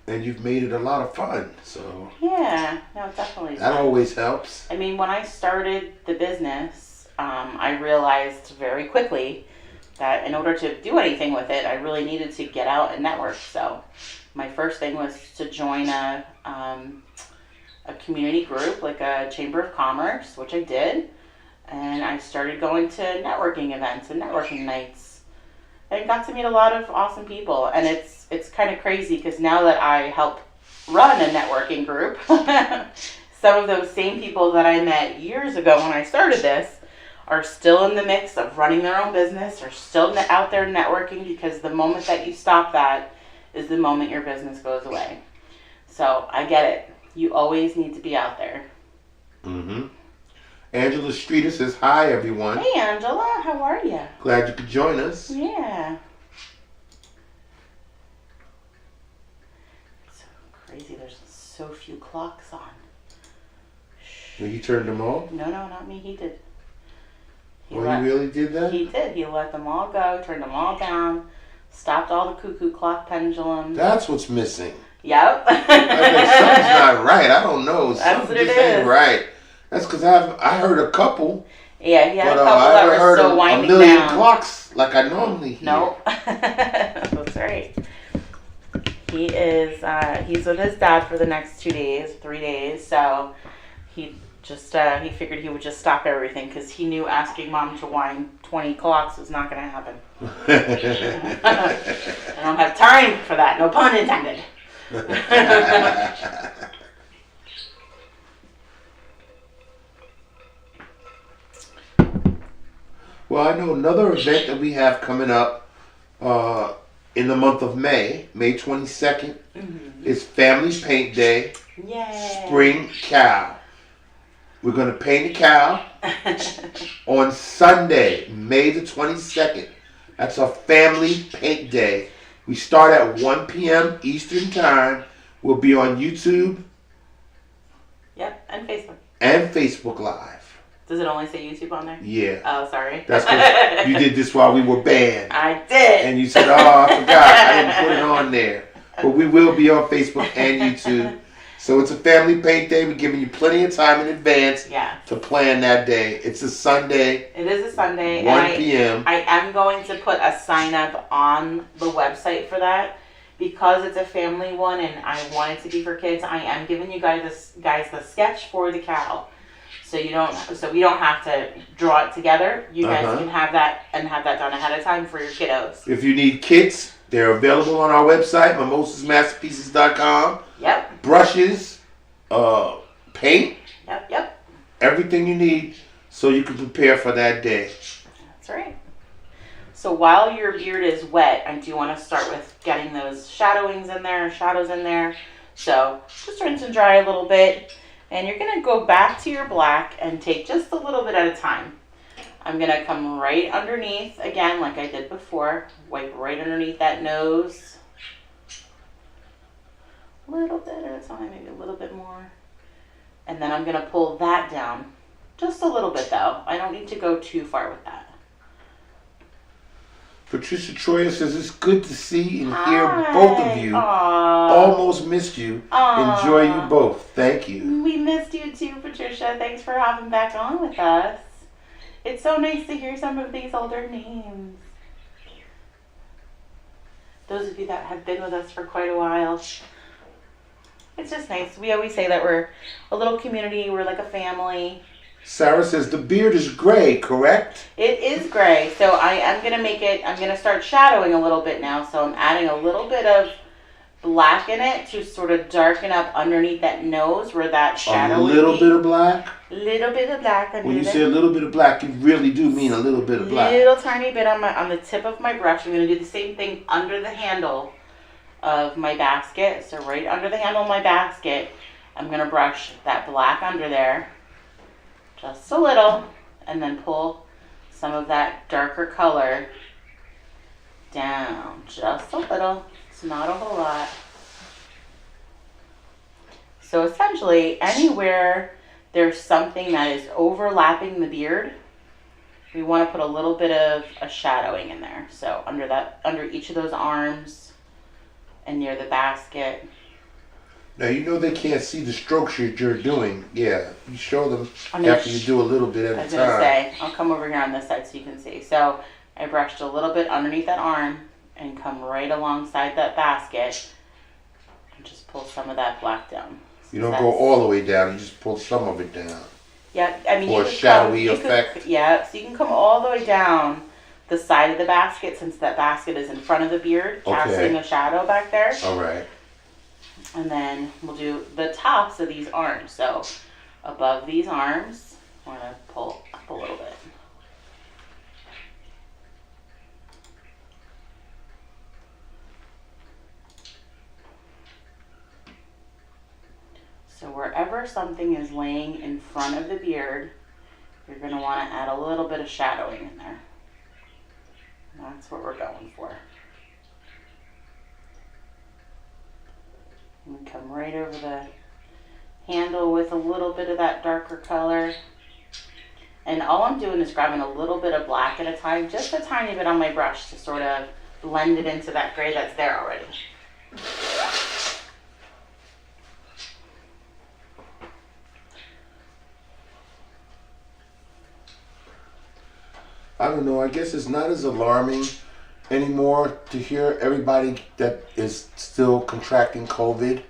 And you've made it a lot of fun, so. Yeah, no, it definitely is. That always helps. I mean, when I started the business, I realized very quickly that in order to do anything with it, I really needed to get out and network. So my first thing was to join a community group, like a Chamber of Commerce, which I did. And I started going to networking events and networking nights. And got to meet a lot of awesome people. And it's kind of crazy because now that I help run a networking group, some of those same people that I met years ago when I started this are still in the mix of running their own business, are still out there networking, because the moment that you stop that is the moment your business goes away. So I get it. You always need to be out there. Mm-hmm. Angela Streeter says, "Hi, everyone." Hey, Angela. How are you? Glad you could join us. Yeah. It's so crazy. There's so few clocks on. Well, you turned them off? No, not me. He did. You really did that? He did. He let them all go, turned them all down, stopped all the cuckoo clock pendulums. That's what's missing. Yep. I think something's not right. I don't know. That's Something what it just ain't is. right. That's because I heard a couple. Yeah, he had But a couple I that never were heard still a winding million down. clocks like I normally hear. Nope. That's right. He is, he's with his dad for the next 3 days, so he just, he figured he would just stop everything because he knew asking mom to wind 20 clocks was not going to happen. I don't have time for that, no pun intended. Well, I know another event that we have coming up in the month of May 22nd, is Family Paint Day. Yay. Spring Cow. We're going to paint a cow on Sunday, May the 22nd. That's a Family Paint Day. We start at 1 p.m. Eastern Time. We'll be on YouTube. Yep, and Facebook. And Facebook Live. Does it only say YouTube on there? Yeah. Oh, sorry. That's because you did this while we were banned. I did. And you said, "Oh, I forgot. I didn't put it on there." But we will be on Facebook and YouTube. So it's a Family Paint Day. We're giving you plenty of time in advance to plan that day. It's a Sunday. It is a Sunday. 1 p.m. I am going to put a sign up on the website for that. Because it's a family one and I want it to be for kids, I am giving you guys the sketch for the cow. So we don't have to draw it together. You guys can have that done ahead of time for your kiddos. If you need kits, they're available on our website, mimosasmasterpieces.com. Yep. Brushes, paint. Yep. Everything you need so you can prepare for that day. That's right. So while your beard is wet, I do want to start with getting those shadows in there. So just rinse and dry a little bit. And you're going to go back to your black and take just a little bit at a time. I'm going to come right underneath, again, like I did before. Wipe right underneath that nose. A little bit at a time, maybe a little bit more. And then I'm going to pull that down. Just a little bit, though. I don't need to go too far with that. Patricia Troyer says, "It's good to see and hear both of you. Aww. Almost missed you. Aww. Enjoy you both. Thank you." We missed you too, Patricia. Thanks for hopping back on with us. It's so nice to hear some of these older names. Those of you that have been with us for quite a while. It's just nice. We always say that we're a little community. We're like a family. Sarah says the beard is gray, correct? It is gray. So I am going to make it, I'm going to start shadowing a little bit now. So I'm adding a little bit of black in it to sort of darken up underneath that nose where that shadow would be. A little bit of black? Little bit of black. When you say a little bit of black, you really do mean a little bit of black. Little tiny bit on the tip of my brush. I'm going to do the same thing under the handle of my basket. So right under the handle of my basket, I'm going to brush that black under there. Just a little. And then pull some of that darker color down. Just a little. It's not a whole lot. So essentially, anywhere there's something that is overlapping the beard, we want to put a little bit of a shadowing in there. So under each of those arms and near the basket. Now you know they can't see the strokes you're doing. Yeah, you show them after you do a little bit at a time. I was going to say, I'll come over here on this side so you can see. So I brushed a little bit underneath that arm and come right alongside that basket and just pull some of that black down. So you don't go all the way down, you just pull some of it down. Yeah, I mean, for a shadowy effect. Yeah, so you can come all the way down the side of the basket since that basket is in front of the beard, casting a shadow back there. All right. And then we'll do the tops of these arms. So above these arms, we're going to pull up a little bit. So wherever something is laying in front of the beard, you're going to want to add a little bit of shadowing in there. That's what we're going for. And come right over the handle with a little bit of that darker color. And all I'm doing is grabbing a little bit of black at a time, just a tiny bit on my brush to sort of blend it into that gray that's there already. I don't know, I guess it's not as alarming anymore to hear everybody that is still contracting COVID.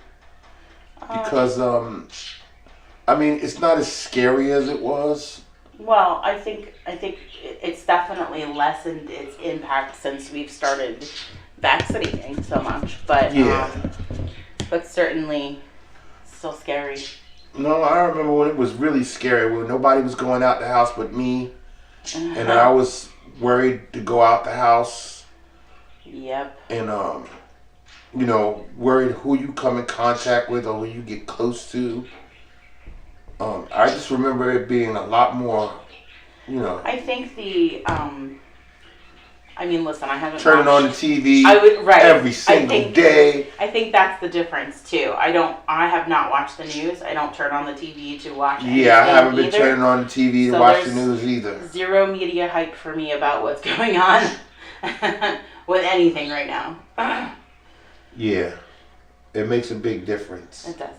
Because, I mean, it's not as scary as it was. Well, I think it's definitely lessened its impact since we've started vaccinating so much. But, but certainly still scary. No, I remember when it was really scary, when nobody was going out the house but me. And I was worried to go out the house. Yep. And, you know, worried who you come in contact with or who you get close to. I just remember it being a lot more, you know. I think I mean, listen, I haven't turning watched, on the TV right. every single day. I think that's the difference too. I have not watched the news. I don't turn on the TV to watch anything. Yeah, I haven't been either. turning on the TV to watch the news either. Zero media hype for me about what's going on with anything right now. Yeah, it makes a big difference. It does.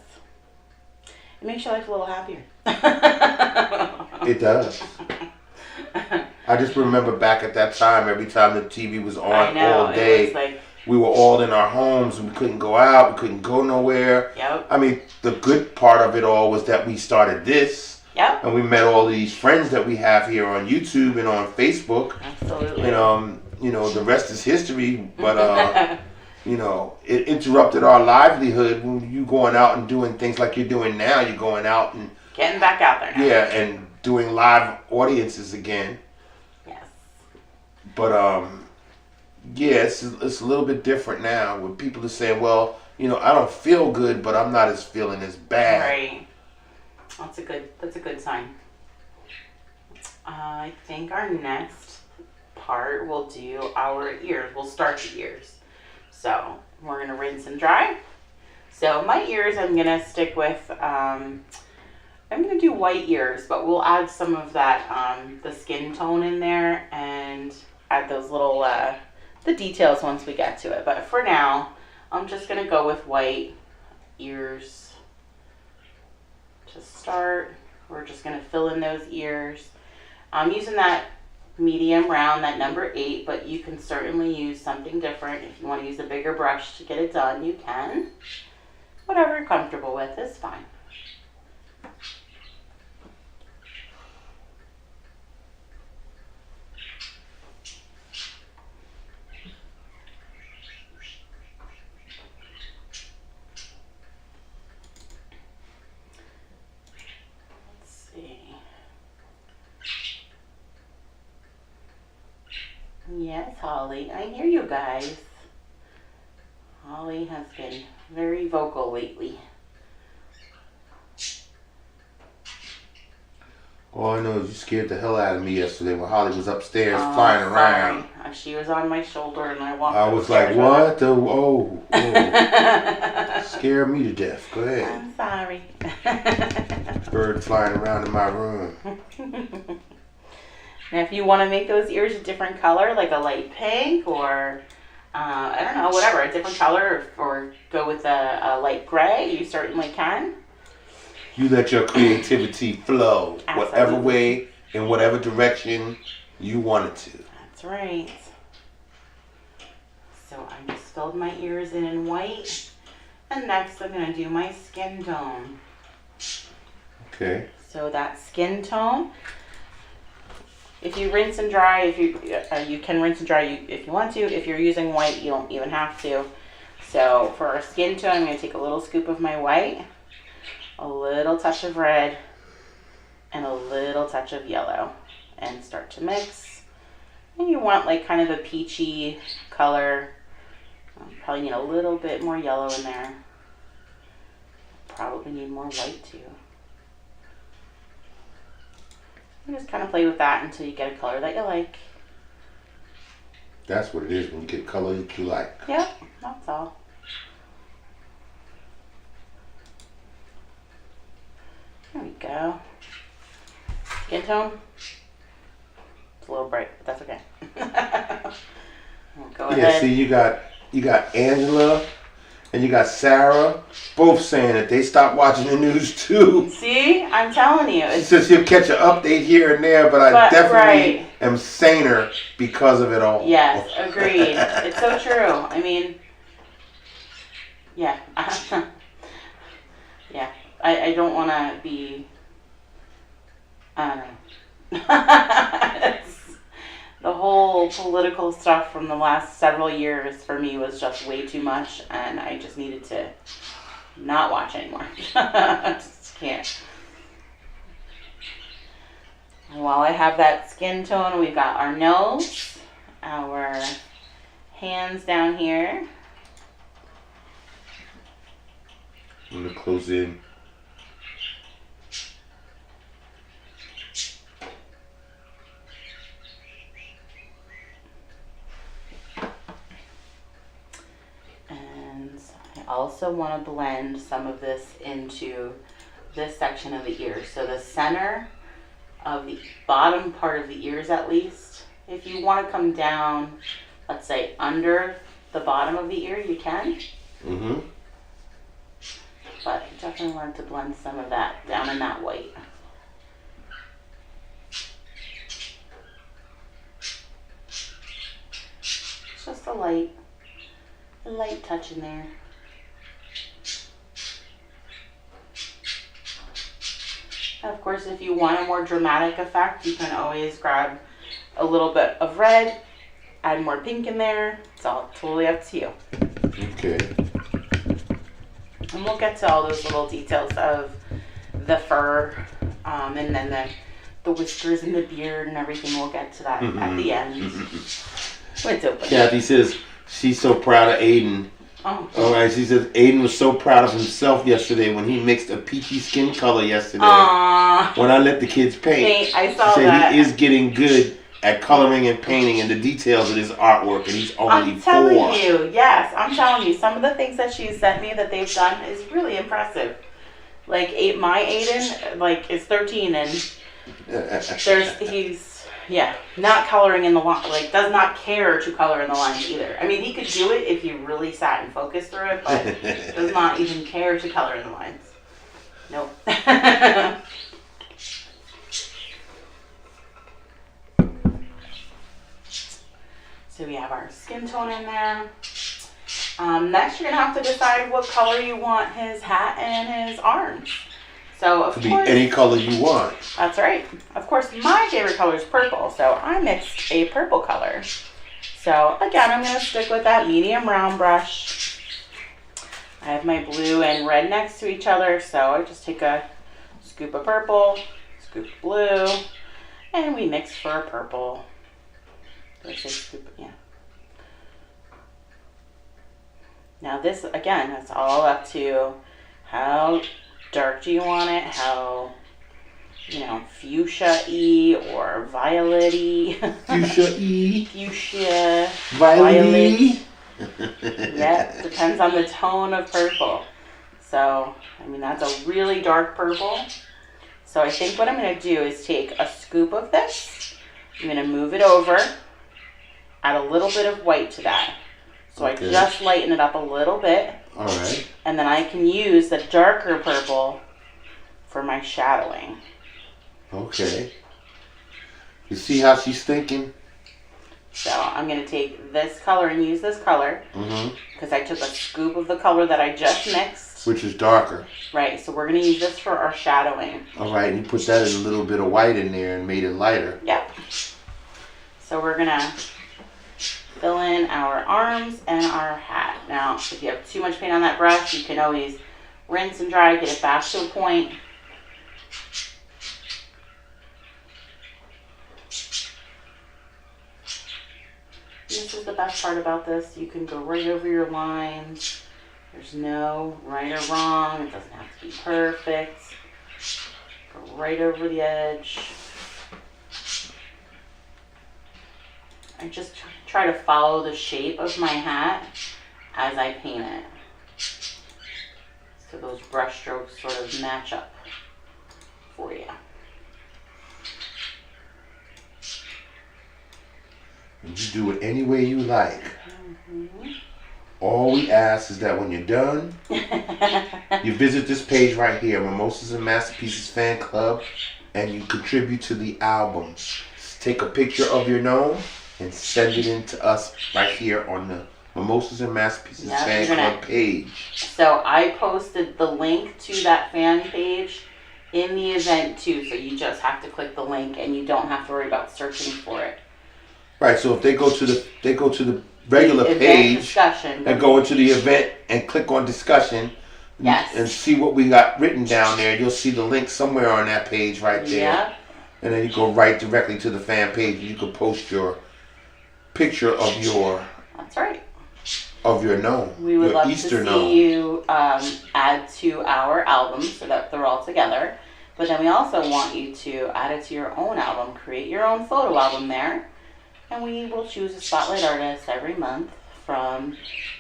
It makes your life a little happier. It does. I just remember back at that time, every time the TV was on all day, we were all in our homes and we couldn't go out, we couldn't go nowhere. Yep. I mean, the good part of it all was that we started this. Yep. And we met all these friends that we have here on YouTube and on Facebook. Absolutely. And, you know, the rest is history, but, you know, it interrupted our livelihood when you going out and doing things like you're doing now. You're going out and getting back out there now. Yeah, and doing live audiences again. Yes. But yeah, it's a little bit different now. Where people are saying, well, you know, I don't feel good, but I'm not feeling as bad. Right. That's a good sign. I think our next part we'll do our ears. We'll start the ears. So we're gonna rinse and dry. So my ears, I'm gonna stick with. I'm gonna do white ears, but we'll add some of that the skin tone in there and add those little the details once we get to it. But for now, I'm just gonna go with white ears to start. We're just gonna fill in those ears. I'm using that medium round, that number 8, but you can certainly use something different. If you want to use a bigger brush to get it done, you can. Whatever you're comfortable with is fine. Yes, Holly, I hear you guys. Holly has been very vocal lately. All I know is you scared the hell out of me yesterday when Holly was upstairs flying around. She was on my shoulder and I walked. I was like, what the? Oh. Scared me to death. Go ahead. I'm sorry. Bird flying around in my room. Now, if you want to make those ears a different color, like a light pink or, I don't know, whatever, a different color, or go with a light gray, you certainly can. You let your creativity flow, Absolutely. Whatever way, in whatever direction you want it to. That's right. So I just filled my ears in white, and next I'm going to do my skin tone. Okay. So that skin tone, if you rinse and dry, you can rinse and dry if you want to. If you're using white, you don't even have to. So for our skin tone, I'm going to take a little scoop of my white, a little touch of red, and a little touch of yellow, and start to mix. And you want like kind of a peachy color. Probably need a little bit more yellow in there. Probably need more white too. You just kind of play with that until you get a color that you like. That's what it is when you get color that you like. Yep, that's all. There we go. Skin tone. It's a little bright, but that's okay. Go ahead. Yeah, see, you got Angela and you got Sarah, both saying that they stopped watching the news too. See, I'm telling you. She says she'll catch an update here and there, but I definitely am saner because of it all. Yes, agreed. It's so true. I mean, yeah. Yeah. I don't want to be, I don't know. The whole political stuff from the last several years for me was just way too much, and I just needed to not watch anymore. I just can't. And while I have that skin tone, we've got our nose, our hands down here. I'm going to close in. I also want to blend some of this into this section of the ear. So the center of the bottom part of the ears, at least. If you want to come down, let's say under the bottom of the ear, you can. Mm-hmm. But I definitely wanted to blend some of that down in that white. Just a light touch in there. And of course, if you want a more dramatic effect, you can always grab a little bit of red, add more pink in there. It's all totally up to you. Okay. And we'll get to all those little details of the fur, and then the whiskers and the beard and everything. We'll get to that at the end. It's open. Kathy says she's so proud of Aiden. Oh. All right, she says Aiden was so proud of himself yesterday when he mixed a peachy skin color yesterday. Aww. When I let the kids paint. I saw she said that. He is getting good at coloring and painting and the details of his artwork, and he's only 4. I'm telling you, yes, I'm telling you, some of the things that she sent me that they've done is really impressive. Like my Aiden, like is 13, and he's not coloring in the line, like does not care to color in the lines either. I mean, he could do it if he really sat and focused through it, but does not even care to color in the lines. Nope. So we have our skin tone in there. Next, you're gonna have to decide what color you want his hat and his arms. So of Could be course, any color you want. that's right. Of course, my favorite color is purple, so I mixed a purple color. So again, I'm gonna stick with that medium round brush. I have my blue and red next to each other, so I just take a scoop of purple, scoop of blue, and we mix for a purple. Did I say scoop? Yeah. Now this, again, that's all up to how dark do you want it, how, fuchsia-y or violet-y. Fuchsia-y. Fuchsia. Violet-y. Yeah, depends on the tone of purple. So, that's a really dark purple. So I think what I'm going to do is take a scoop of this. I'm going to move it over, add a little bit of white to that. So I just lighten it up a little bit. All right. And then I can use the darker purple for my shadowing. Okay. You see how she's thinking? So I'm going to take this color and use this color. Because I took a scoop of the color that I just mixed. Which is darker. Right, so we're going to use this for our shadowing. All right, and you put that in a little bit of white in there and made it lighter. Yep. So we're going to fill in our arms and our hat. Now, if you have too much paint on that brush, you can always rinse and dry, get it back to a point. This is the best part about this. You can go right over your lines. There's no right or wrong. It doesn't have to be perfect. Go right over the edge. I just try to follow the shape of my hat as I paint it. So those brush strokes sort of match up for you. And you do it any way you like. All we ask is that when you're done, you visit this page right here, Mimosas and Masterpieces Fan Club, and you contribute to the album. Take a picture of your gnome and send it in to us right here on the Mimosas and Masterpieces Fan Club page. So I posted the link to that fan page in the event too, so you just have to click the link and you don't have to worry about searching for it. Right, so if they go to the regular event page discussion, and go into the event and click on discussion, yes, and see what we got written down there, you'll see the link somewhere on that page right there. Yeah. And then you go right directly to the fan page and you can post your picture of your that's right. Of your gnome. We would love Easter to gnome. see you add to our album so that they're all together. But then we also want you to add it to your own album. Create your own photo album there. And we will choose a spotlight artist every month from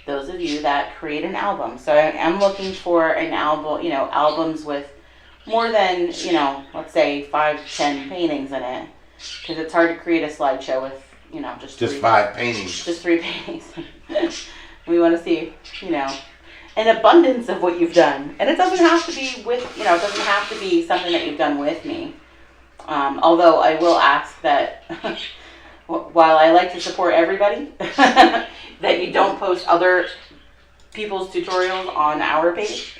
those of you that create an album. So I'm looking for an album, albums with more than, let's say 5-10 paintings in it. Because it's hard to create a slideshow with, just 5 paintings. Just 3 paintings. We want to see, an abundance of what you've done. And it doesn't have to be with, it doesn't have to be something that you've done with me. Although I will ask that, while I like to support everybody, that you don't post other people's tutorials on our page.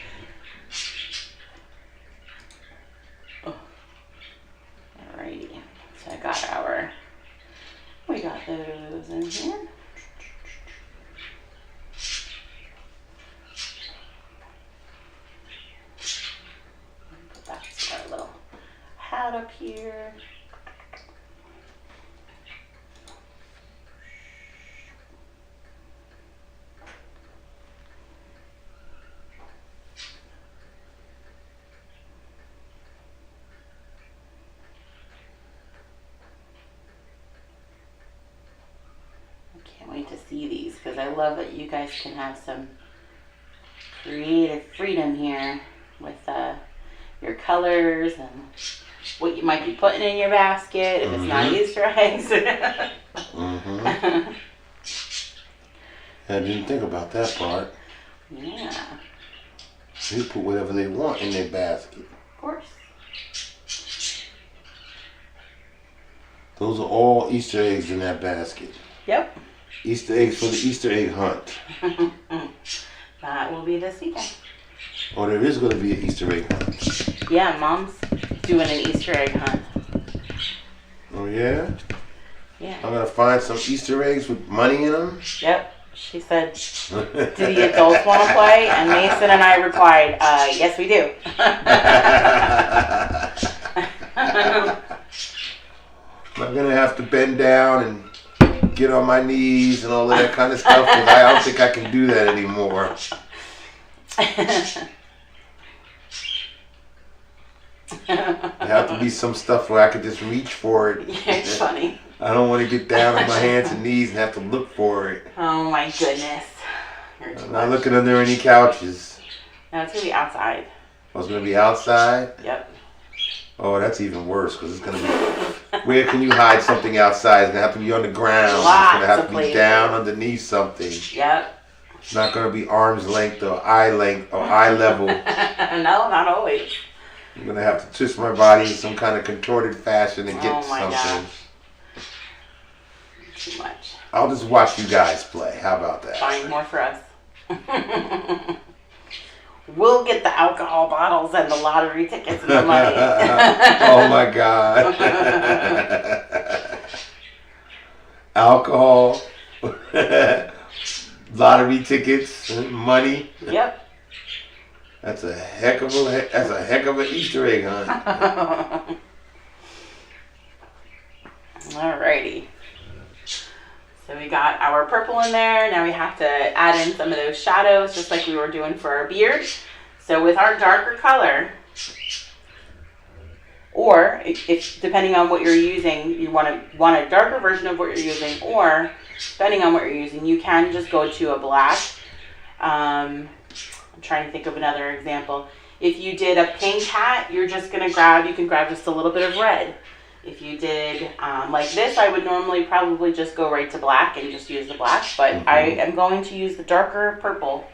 Alrighty, so we got those in here. Put that to our little hat up here. Wait to see these because I love that you guys can have some creative freedom here with your colors and what you might be putting in your basket if it's not Easter eggs. I didn't think about that part. Yeah. They put whatever they want in their basket. Of course. Those are all Easter eggs in that basket. Yep. Easter eggs for the Easter egg hunt. That will be this weekend. Oh, there is going to be an Easter egg hunt. Yeah, Mom's doing an Easter egg hunt. Oh, yeah? Yeah. I'm going to find some Easter eggs with money in them? Yep. She said, do the adults want to play? And Mason and I replied, yes, we do. I'm going to have to bend down and get on my knees and all of that kind of stuff because I don't think I can do that anymore. There have to be some stuff where I could just reach for it. Yeah, it's funny. I don't want to get down on my hands and knees and have to look for it. Oh my goodness. I'm not looking under any couches. No, it's going to be outside. I was going to be outside? Yep. Oh, that's even worse because it's going to be... Where can you hide something outside? It's going to have to be on the ground. Lots it's going to have of to be places. down underneath something. Yep. It's not going to be arm's length or eye level. No, not always. I'm going to have to twist my body in some kind of contorted fashion to get Oh my something. gosh. Too much. I'll just watch you guys play. How about that? Fine, more for us. We'll get the alcohol bottles and the lottery tickets and the money. Oh my God. Alcohol, lottery tickets, money. Yep. That's a heck of an Easter egg hunt. Alrighty. So we got our purple in there. Now we have to add in some of those shadows, just like we were doing for our beard. So with our darker color, or if depending on what you're using, you want a darker version of what you're using, or depending on what you're using, you can just go to a black. I'm trying to think of another example. If you did a pink hat, you're just gonna you can grab just a little bit of red. If you did like this, I would normally probably just go right to black and just use the black, but I am going to use the darker purple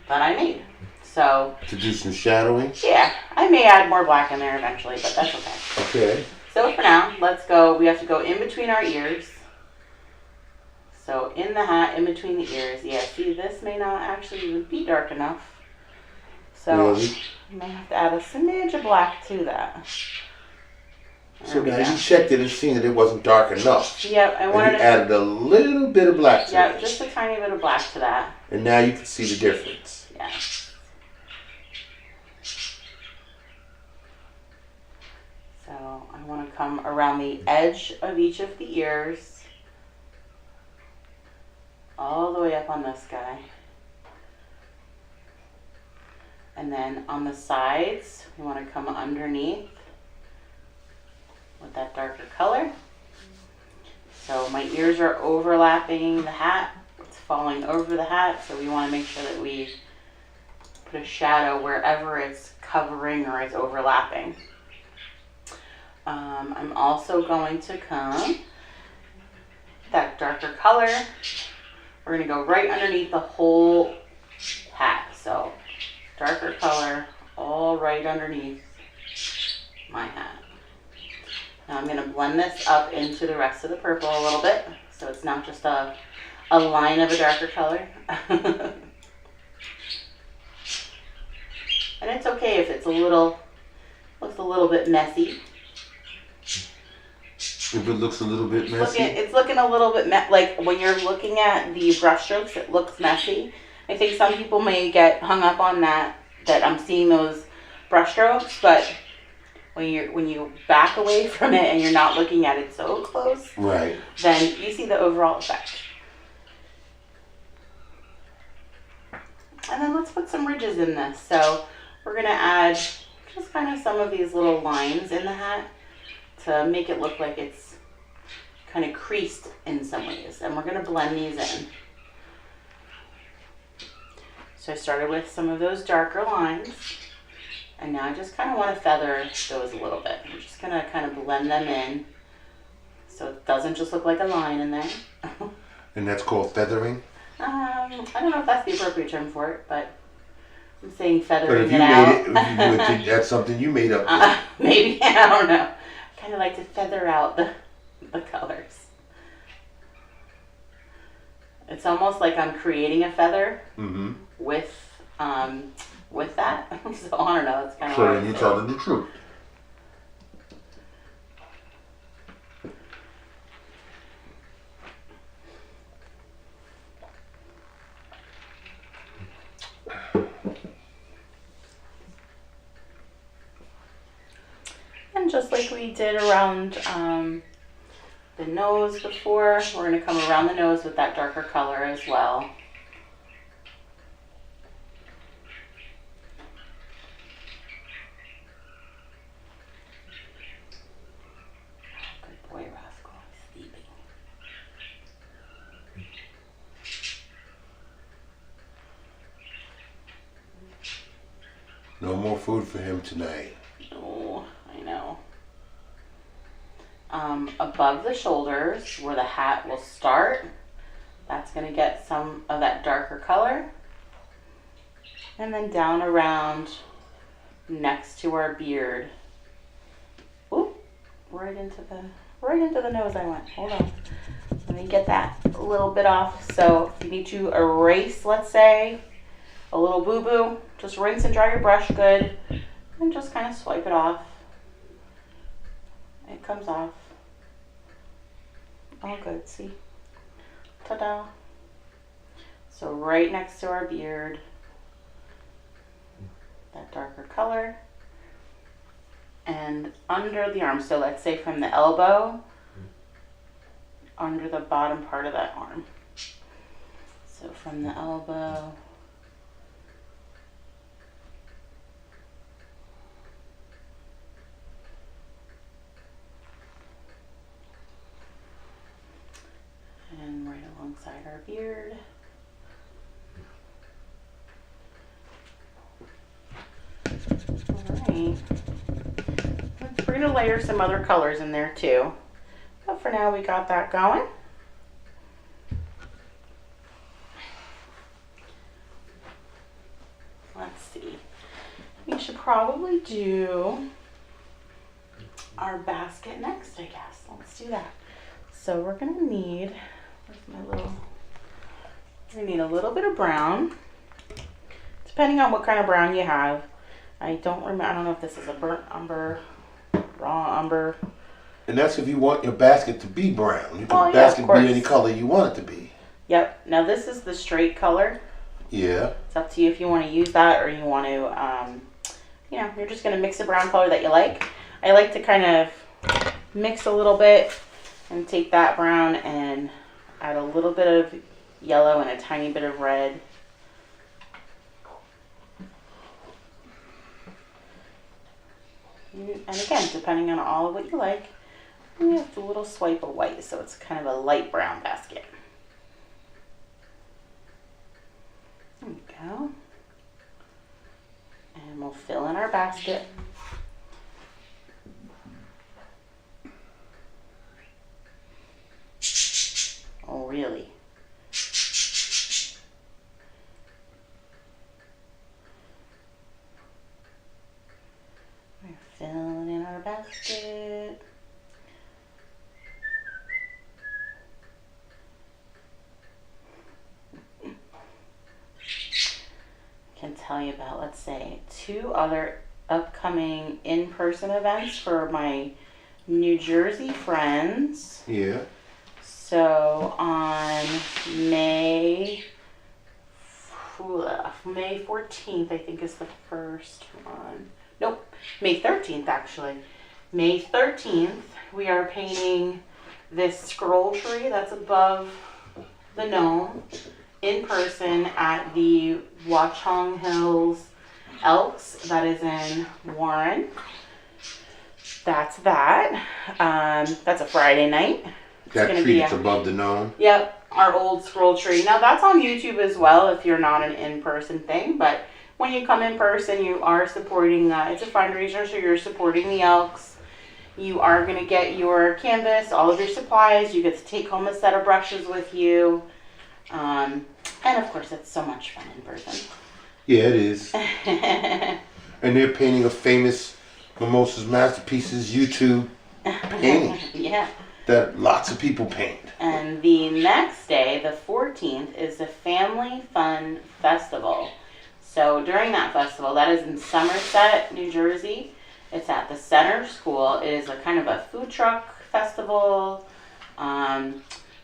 that I made. So to do some shadowing? Yeah, I may add more black in there eventually, but that's okay. Okay. So for now, let's go. We have to go in between our ears. So in the hat, in between the ears. Yeah, see, this may not actually even be dark enough. So really? you may have to add a smidge of black to that. So now you checked it and seen that it wasn't dark enough. Yep, I wanted and you added a little bit of black to it. Yep, just a tiny bit of black to that. And now you can see the difference. Yeah. So I want to come around the edge of each of the ears, all the way up on this guy. And then on the sides, we want to come underneath with that darker color. So my ears are overlapping the hat. It's falling over the hat, so we want to make sure that we put a shadow wherever it's covering or it's overlapping. I'm also going to come that darker color. We're going to go right underneath the whole hat. So darker color all right underneath my hat. Now I'm going to blend this up into the rest of the purple a little bit, so it's not just a line of a darker color. And it's okay if it's looks a little bit messy. If it looks a little bit messy? It's looking a little bit, like when you're looking at the brush strokes, it looks messy. I think some people may get hung up on that I'm seeing those brush strokes, but when you back away from it and you're not looking at it so close, right, then you see the overall effect. And then let's put some ridges in this. So we're going to add just kind of some of these little lines in the hat to make it look like it's kind of creased in some ways. And we're going to blend these in. So I started with some of those darker lines. And now I just kind of want to feather those a little bit. I'm just going to kind of blend them in so it doesn't just look like a line in there. And that's called feathering? I don't know if that's the appropriate term for it, but I'm saying feathering but if you it out. made it, that's something you made up. Maybe, I don't know. I kind of like to feather out the colors. It's almost like I'm creating a feather Mm-hmm. with that. So I don't know. It's kind of. So then you tell them the truth. And just like we did around the nose before, we're going to come around the nose with that darker color as well. Good boy, Rascal. He's sleeping. No more food for him tonight. Oh, I know. Above the shoulders, where the hat will start, that's going to get some of that darker color. And then down around next to our beard. Oop, right into the nose I went. Hold on. Let me get that a little bit off. So if you need to erase, let's say, a little boo-boo, just rinse and dry your brush good and just kind of swipe it off. It comes off. All good, see? Ta-da. So right next to our beard, that darker color. And under the arm, so let's say from the elbow, under the bottom part of that arm. So from the elbow, and right alongside our beard. Alright. We're going to layer some other colors in there too. But for now we got that going. Let's see. We should probably do our basket next, I guess. Let's do that. So we're going to need, we're going to need a little bit of brown, depending on what kind of brown you have. I don't know if this is a burnt umber, raw umber. And that's if you want your basket to be brown. You can Yeah, basket be any color you want it to be. Yep. Now this is the straight color. Yeah. It's up to you if you want to use that or you want to, you're just going to mix a brown color that you like. I like to kind of mix a little bit and take that brown and add a little bit of yellow and a tiny bit of red. And again, depending on all of what you like, you have a little swipe of white, so it's kind of a light brown basket. There we go. And we'll fill in our basket. Oh, really? We're filling in our basket. Can tell you about, let's say, 2 other upcoming in-person events for my New Jersey friends. Yeah. So on May 14th, I think is the first one. Nope, May 13th actually. May 13th, we are painting this scroll tree that's above the Gnome in person at the Watchung Hills Elks that is in Warren. That's that. That's a Friday night. That tree that's above the Gnome? Yep, our old scroll tree. Now that's on YouTube as well if you're not an in-person thing, but when you come in person, you are supporting, it's a fundraiser, so you're supporting the Elks. You are going to get your canvas, all of your supplies. You get to take home a set of brushes with you. And of course, it's so much fun in person. Yeah, it is. And they're painting a famous Mimosas Masterpieces YouTube painting. Yeah. that lots of people paint. And the next day, the 14th, is the Family Fun Festival. So during that festival, that is in Somerset, New Jersey. It's at the Center School. It is a kind of a food truck festival.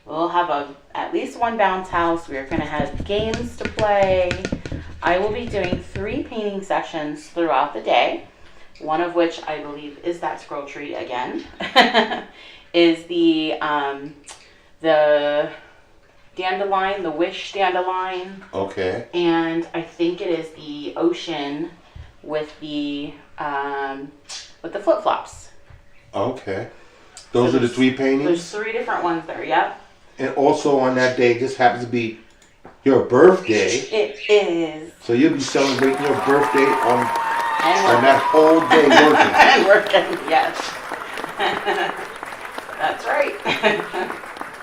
We'll have at least one bounce house. We're going to have games to play. I will be doing 3 painting sessions throughout the day. One of which I believe is that scroll tree again. Is the dandelion, the wish dandelion. Okay. And I think it is the ocean with the flip-flops. Okay. Those are the 3 paintings? There's 3 different ones there, yep. And also on that day, this happens to be your birthday. It is. So you'll be celebrating your birthday on that whole day working. And working, yes. That's right.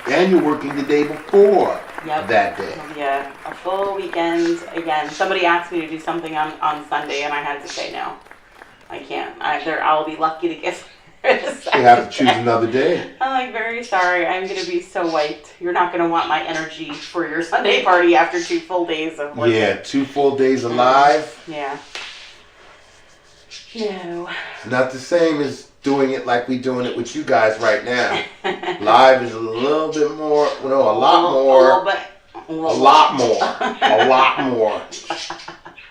And you're working the day before that day. Yeah, a full weekend. Again, somebody asked me to do something on Sunday, and I had to say no. I can't. I'll be lucky to get You have to choose another day. I'm like, very sorry. I'm going to be so wiped. You're not going to want my energy for your Sunday party after 2 full days of work. Yeah, 2 full days alive. Yeah. No. Not the same as doing it like we're doing it with you guys right now. Live is a little bit more, a lot more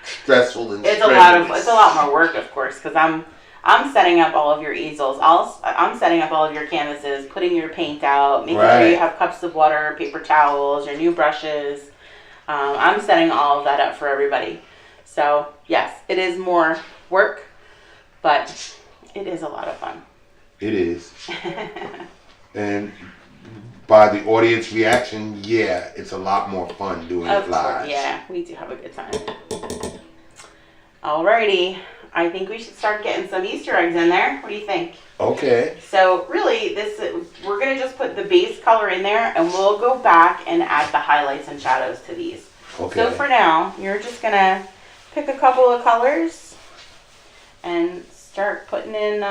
stressful and it's a lot more work, of course, because I'm setting up all of your easels. I'm setting up all of your canvases, putting your paint out, making sure you have cups of water, paper towels, your new brushes. I'm setting all of that up for everybody. So yes, it is more work, but it is a lot of fun. It is. And by the audience reaction, yeah, it's a lot more fun doing it live. Yeah, we do have a good time. Alrighty. I think we should start getting some Easter eggs in there. What do you think? Okay. So really, we're going to just put the base color in there, and we'll go back and add the highlights and shadows to these. Okay. So for now, you're just going to pick a couple of colors and start putting in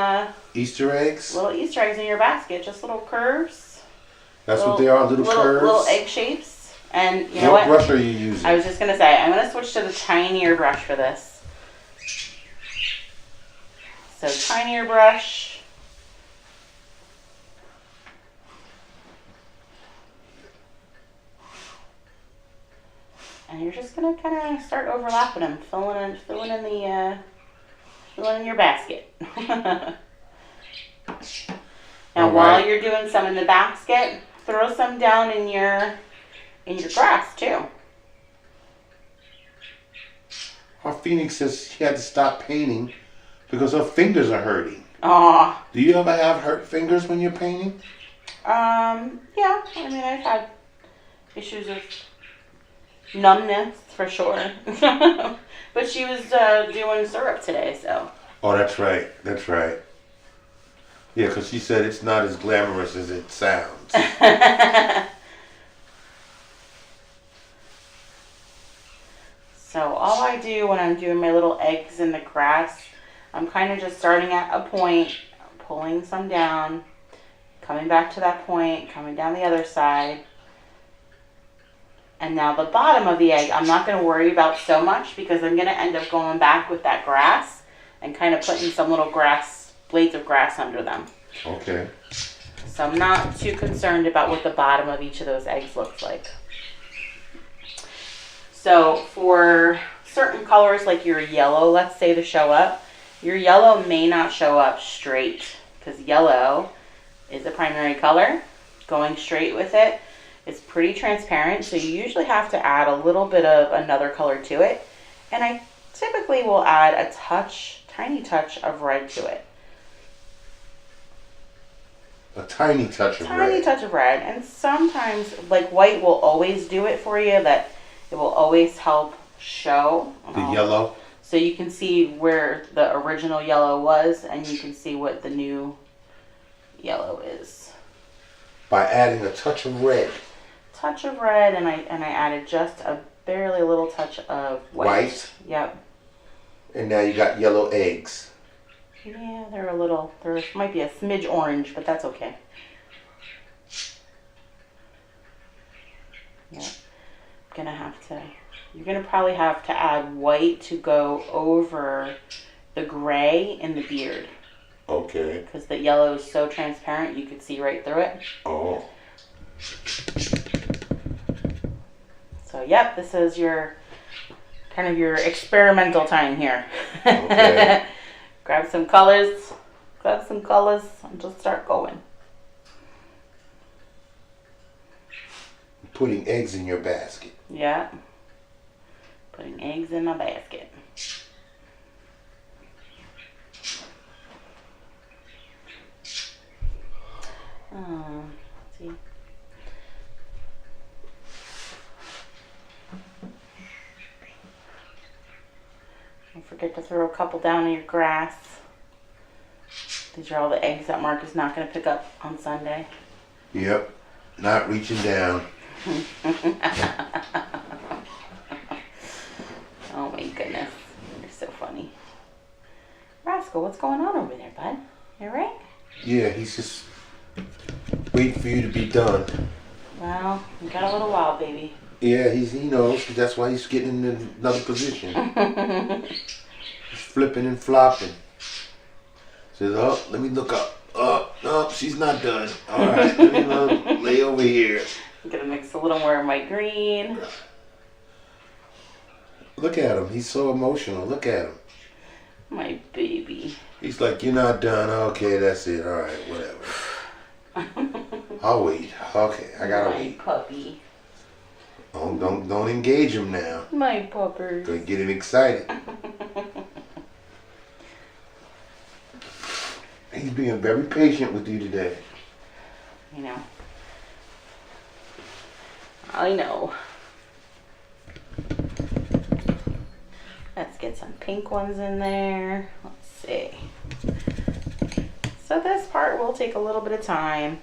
Easter eggs? Little Easter eggs in your basket. Just little curves. That's what they are, little curves? Little egg shapes. And you know what? What brush are you using? I was just going to say, I'm going to switch to the tinier brush for this. So tinier brush. And you're just gonna kind of start overlapping them, filling in your basket. Now, while you're doing some in the basket, throw some down in your grass too. Our Phoenix says she had to stop painting because her fingers are hurting. Aw. Do you ever have hurt fingers when you're painting? Yeah. I mean, I've had issues with numbness for sure. But she was doing syrup today, so. Oh, that's right. That's right. Yeah, because she said it's not as glamorous as it sounds. So all I do when I'm doing my little eggs in the grass, I'm kind of just starting at a point, pulling some down, coming back to that point, coming down the other side. And now the bottom of the egg, I'm not going to worry about so much because I'm going to end up going back with that grass and kind of putting some little blades of grass under them. Okay. So I'm not too concerned about what the bottom of each of those eggs looks like. So for certain colors like your yellow, let's say, to show up, your yellow may not show up straight because yellow is a primary color. Going straight with it is pretty transparent, so you usually have to add a little bit of another color to it. And I typically will add a tiny touch of red to it. A tiny touch of red. Tiny touch of red. And sometimes, like white will always do it for you, that it will always help show. The yellow. So you can see where the original yellow was, and you can see what the new yellow is. By adding a touch of red. Touch of red, and I added just a barely little touch of white. Yep. And now you got yellow eggs. Yeah, there might be a smidge orange, but that's okay. Yeah. You're gonna probably have to add white to go over the gray in the beard. Okay. Because the yellow is so transparent, you could see right through it. Oh. So, yep, this is your kind of your experimental time here. Okay. Grab some colors, and just start going. Putting eggs in your basket. Yeah. Putting eggs in a basket. Let's see. Don't forget to throw a couple down in your grass. These are all the eggs that Mark is not going to pick up on Sunday. Yep. Not reaching down. Oh my goodness. You're so funny. Rascal, what's going on over there, bud? You alright? Yeah, he's just waiting for you to be done. Well, you got a little while, baby. Yeah, he knows. That's why he's getting in another position. He's flipping and flopping. Says, oh, let me look up. Oh, no, she's not done. All right, let me lay over here. I'm going to mix a little more of my green. Look at him. He's so emotional. Look at him. My baby. He's like, you're not done. Okay, that's it. All right, whatever. I'll wait. Okay, I gotta wait. My puppy. Don't engage him now. My puppers. Gonna get him excited. He's being very patient with you today. You know. I know. Let's get some pink ones in there. Let's see. So this part will take a little bit of time.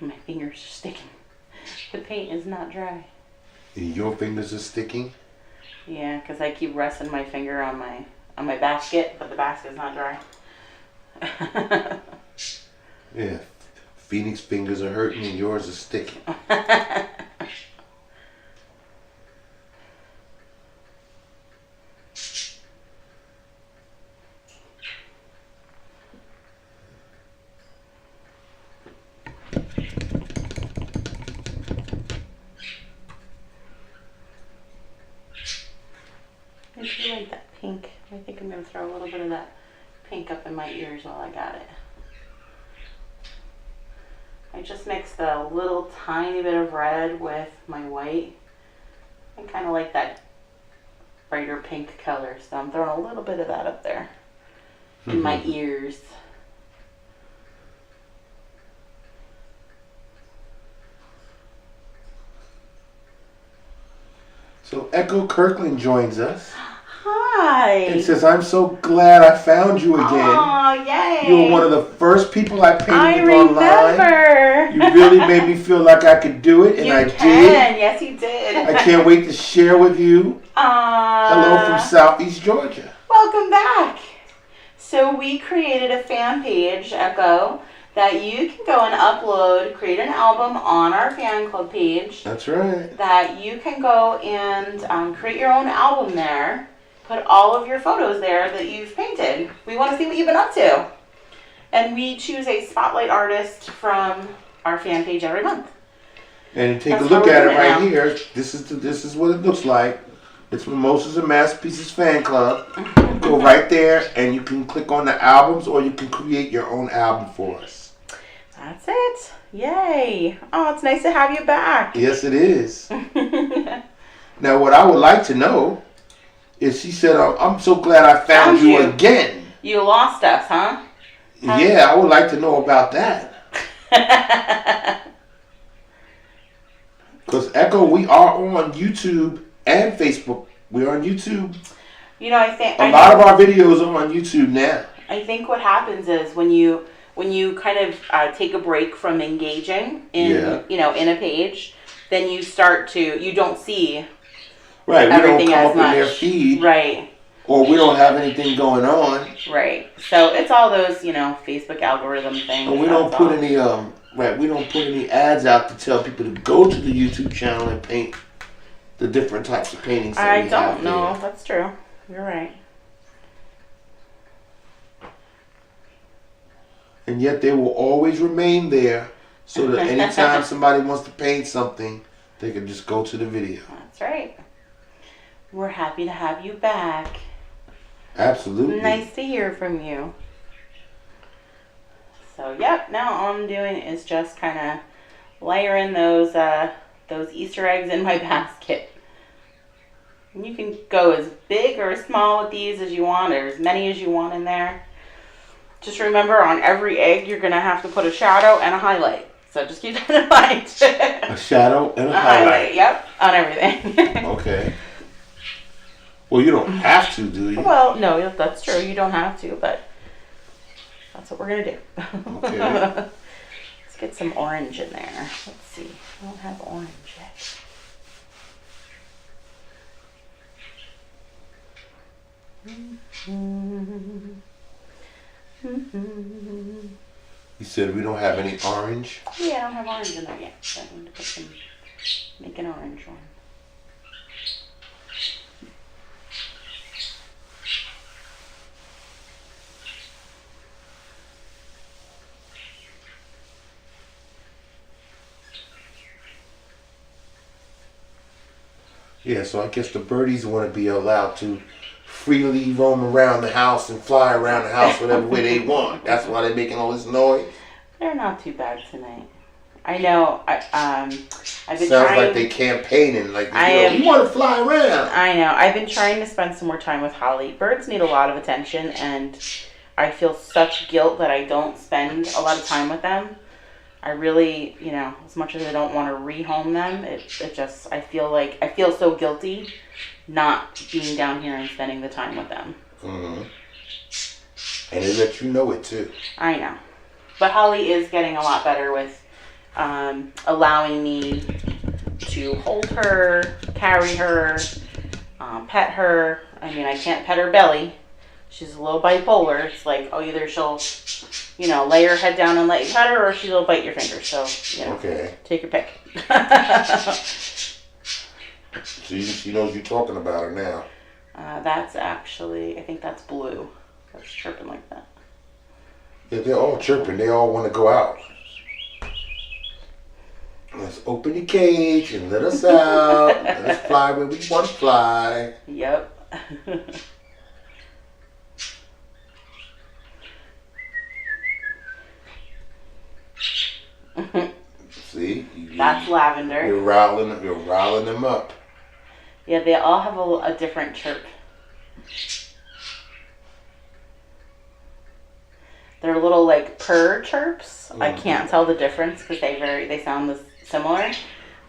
My fingers are sticking. The paint is not dry. Your fingers are sticking? Yeah, because I keep resting my finger on my basket, but the basket's not dry. Yeah. Phoenix fingers are hurting and yours are sticking. I do like that pink. I think I'm going to throw a little bit of that pink up in my ears while I got it. I just mixed a little tiny bit of red with my white. I kind of like that brighter pink color, so I'm throwing a little bit of that up there in my ears. So Echo Kirkland joins us. Hi. It says, I'm so glad I found you again. Oh, yay. You were one of the first people I painted I with online. remember. You really made me feel like I could do it, and I did. Yes, you did. I can't wait to share with you. Hello from Southeast Georgia. Welcome back. So we created a fan page, Echo, that you can go and upload, create an album on our fan club page. That's right. That you can go and create your own album there. Put all of your photos there that you've painted. We want to see what you've been up to. And we choose a spotlight artist from our fan page every month. And take That's a look how we're at it doing it right now. here. This is what it looks like. It's Mimosas and Masterpieces Fan Club. Go right there and you can click on the albums or you can create your own album for us. That's it. Yay. Oh, it's nice to have you back. Yes, it is. Now, what I would like to know is she said, I'm so glad I found you again. You lost us, huh? Yeah, I would like to know about that. Because Echo, we are on YouTube and Facebook. We're on YouTube. You know, I think a lot of our videos are on YouTube now. I think what happens is when you when you kind of take a break from engaging in, in a page, then you start to, you don't see right. everything We don't come as up much. in their feed. Right. Or we don't have anything going on. Right. So it's all those, Facebook algorithm things. And we don't put any we don't put any ads out to tell people to go to the YouTube channel and paint the different types of paintings that we have. I don't know. That's true. You're right. And yet they will always remain there so that anytime somebody wants to paint something, they can just go to the video. That's right. We're happy to have you back. Absolutely. Nice to hear from you. So, yep, now all I'm doing is just kind of layering those Easter eggs in my basket. And you can go as big or as small with these as you want, or as many as you want in there. Just remember, on every egg, you're going to have to put a shadow and a highlight. So just keep that in mind. A shadow and a highlight. Yep, on everything. Okay. Well, you don't have to, do you? Well, no, that's true. You don't have to, but that's what we're going to do. Okay. Let's get some orange in there. Let's see. I don't have orange yet. You said we don't have any orange? Yeah, I don't have orange in there yet. So I need to make an orange one. Yeah, so I guess the birdies want to be allowed to freely roam around the house and fly around the house whatever way they want. That's why they're making all this noise. They're not too bad tonight. I know. I've been Sounds trying. like they campaigning. Like you want to fly around. I know. I've been trying to spend some more time with Holly. Birds need a lot of attention, and I feel such guilt that I don't spend a lot of time with them. I really, as much as I don't want to rehome them, it just, I feel so guilty not being down here and spending the time with them. Mm-hmm. And they let you know it too. I know. But Holly is getting a lot better with allowing me to hold her, carry her, pet her. I mean, I can't pet her belly. She's a little bipolar. It's like, either she'll, lay her head down and let you pet her, or she'll bite your finger. So, okay. Take your pick. She knows you're talking about her now. That's actually, I think that's Blue. That's chirping like that. Yeah, they're all chirping. They all want to go out. Let's open the cage and let us out. Let us fly where we want to fly. Yep. See? That's Lavender. You're riling them up. Yeah, they all have a different chirp. They're little like purr chirps. Mm-hmm. I can't tell the difference because they sound similar.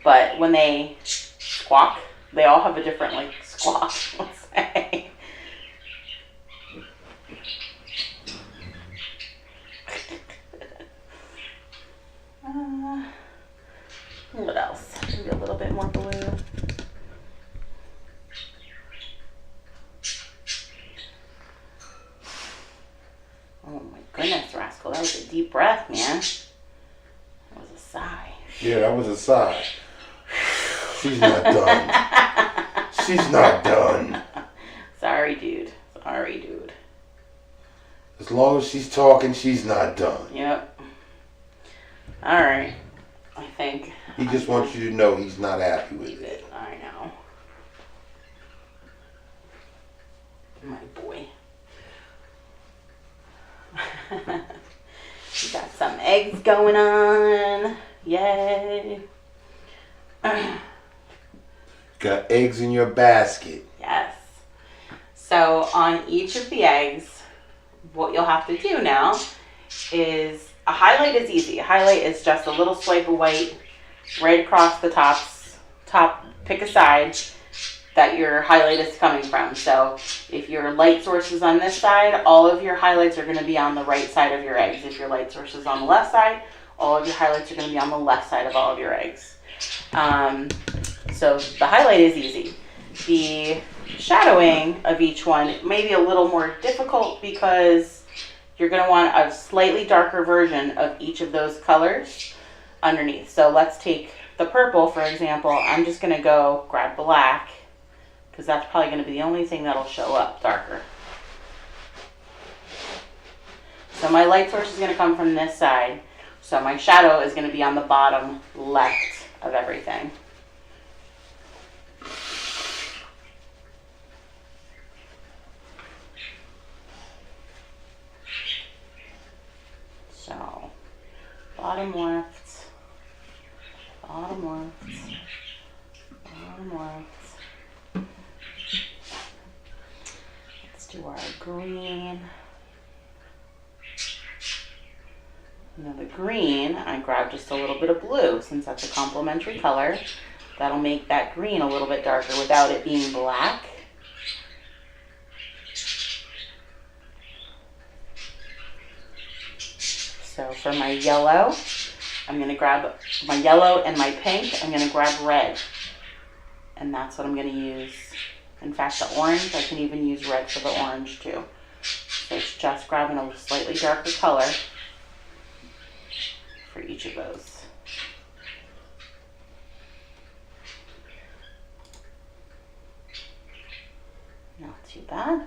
But when they squawk, they all have a different like squawk. Let's say. What else? Maybe a little bit more blue. Oh my goodness, Rascal, that was a deep breath, man. That was a sigh. Yeah, that was a sigh. She's not done. She's not done. Sorry, dude. Sorry, dude. As long as she's talking, she's not done. Yep. Alright. I think. He just wants you to know he's not happy with it. I know. My boy. We got some eggs going on. Yay. Got eggs in your basket. Yes. So on each of the eggs, what you'll have to do now is a highlight is easy. A highlight is just a little swipe of white right across the top, pick a side, that your highlight is coming from. So if your light source is on this side, all of your highlights are going to be on the right side of your eggs. If your light source is on the left side, all of your highlights are going to be on the left side of all of your eggs. So the highlight is easy. The shadowing of each one may be a little more difficult because you're going to want a slightly darker version of each of those colors underneath. So let's take the purple, for example. I'm just going to go grab black because that's probably going to be the only thing that'll show up darker. So my light source is going to come from this side. So my shadow is going to be on the bottom left of everything. So bottom left, bottom left, bottom left. Let's do our green. Now the green, I grabbed just a little bit of blue since that's a complementary color. That'll make that green a little bit darker without it being black. So for my yellow, I'm going to grab my yellow and my pink. I'm going to grab red. And that's what I'm going to use. In fact, the orange, I can even use red for the orange too. So it's just grabbing a slightly darker color for each of those. Not too bad.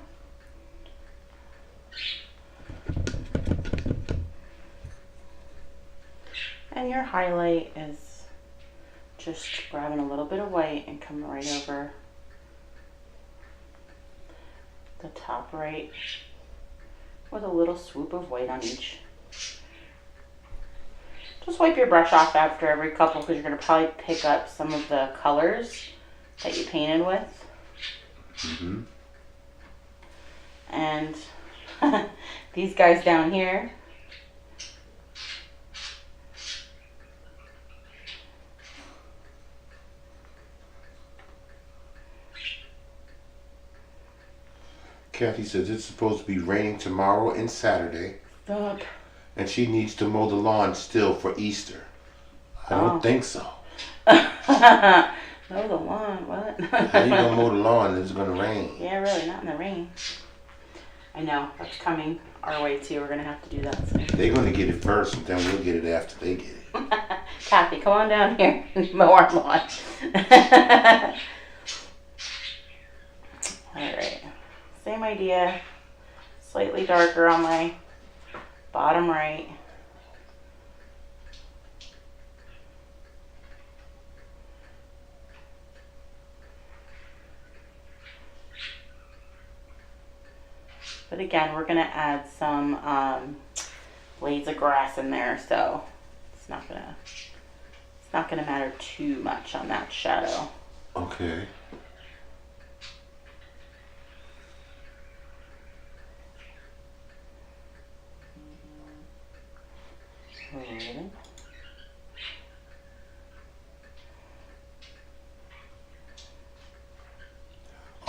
And your highlight is just grabbing a little bit of white and coming right over the top right with a little swoop of white on each. Just wipe your brush off after every couple because you're going to probably pick up some of the colors that you painted with. Mm-hmm. And these guys down here, Kathy says it's supposed to be raining tomorrow and Saturday. stop. And she needs to mow the lawn still for Easter. I don't think so. Mow the lawn, what? How you gonna mow the lawn and it's gonna rain? Yeah, really, not in the rain. I know, that's coming our way too. We're gonna have to do that soon. They're gonna get it first and then we'll get it after they get it. Kathy, come on down here and mow our lawn. Alright, same idea. Slightly darker on my bottom right. But again, we're going to add some blades of grass in there, so it's not gonna matter too much on that shadow. Okay. Good.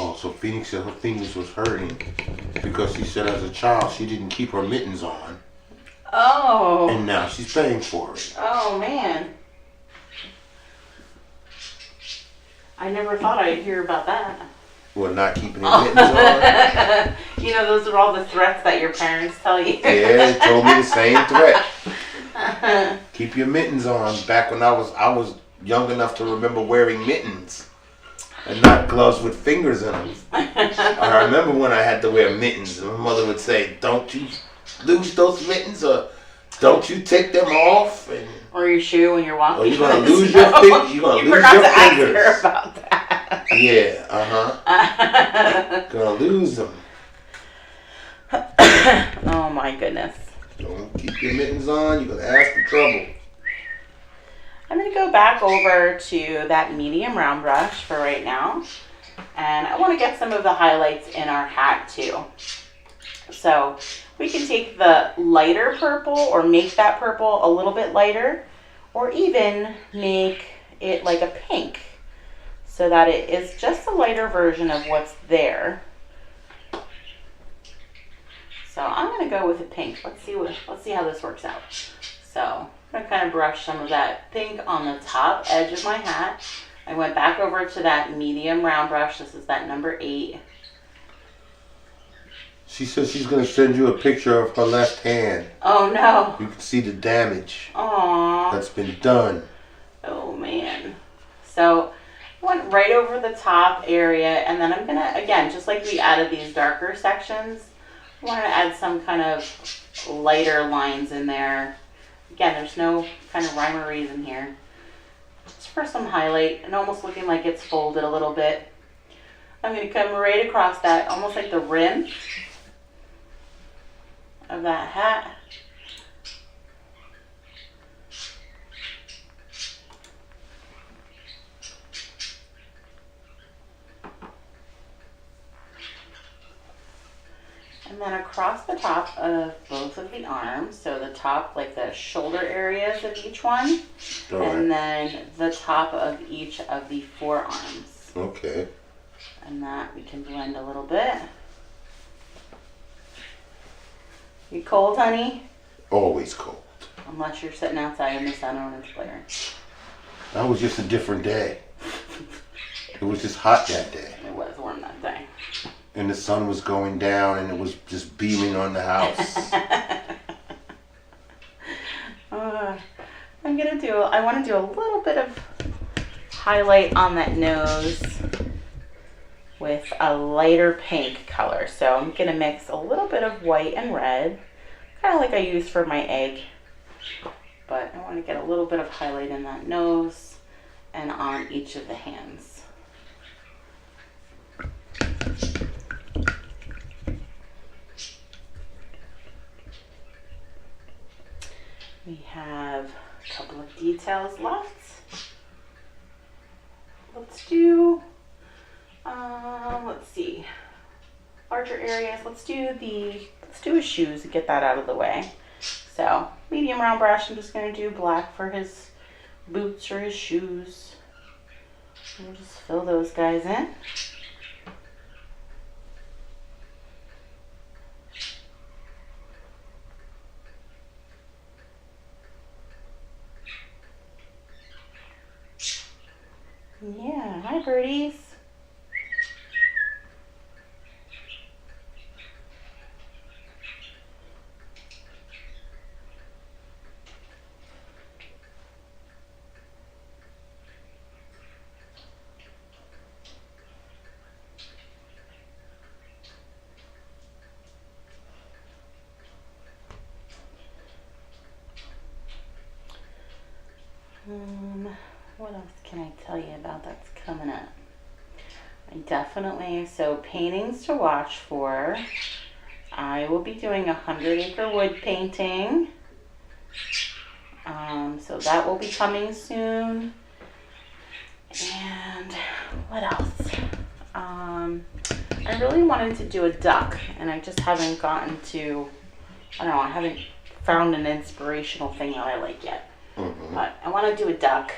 Oh, so Phoenix said her fingers was hurting because she said as a child she didn't keep her mittens on. Oh. And now she's paying for it. Oh man. I never thought I'd hear about that. Well, not keeping her mittens on. You know, those are all the threats that your parents tell you. Yeah, they told me the same threat. Keep your mittens on. Back when I was young enough to remember wearing mittens. And not gloves with fingers in them. I remember when I had to wear mittens, and my mother would say, "Don't you lose those mittens, or don't you take them off?" And, or your shoe when you're walking. or you're gonna lose your fingers. You're gonna you lose forgot your to fingers. ask her about that. Yeah, gonna lose them. Oh my goodness. Don't keep your mittens on. You're gonna ask for trouble. I'm going to go back over to that medium round brush for right now. And I want to get some of the highlights in our hat too. So we can take the lighter purple or make that purple a little bit lighter, or even make it like a pink. so that it is just a lighter version of what's there. So I'm gonna go with a pink. Let's see how this works out. So I'm gonna kind of brush some of that pink on the top edge of my hat. I went back over to that medium round brush. This is that number 8. She says she's gonna send you a picture of her left hand. Oh no. You can see the damage Aww. that's been done. Oh man. So I went right over the top area, and then I'm gonna, again, just like we added these darker sections, I want to add some kind of lighter lines in there. Again, there's no kind of rhyme or reason here. Just for some highlight and almost looking like it's folded a little bit. I'm going to come right across that, almost like the rim of that hat. And then across the top of both of the arms, so the top, like the shoulder areas of each one, and then the top of each of the forearms. Okay. And that we can blend a little bit. You cold, honey? Always cold. Unless you're sitting outside in the sun when it's blaring. That was just a different day. It was just hot that day. It was warm that day. And the sun was going down and it was just beaming on the house. I want to do a little bit of highlight on that nose with a lighter pink color. So I'm going to mix a little bit of white and red, kind of like I used for my egg. But I want to get a little bit of highlight in that nose and on each of the hands. We have a couple of details left. Let's do, let's see, larger areas. Let's do his shoes and get that out of the way. So medium round brush, I'm just going to do black for his boots or his shoes. We'll just fill those guys in. Yeah, hi birdies. What else can I tell you about that's coming up? So paintings to watch for. I will be doing 100-acre wood painting. So that will be coming soon. And what else? I really wanted to do a duck, and I just haven't gotten to, I haven't found an inspirational thing that I like yet. Mm-hmm. But I want to do a duck.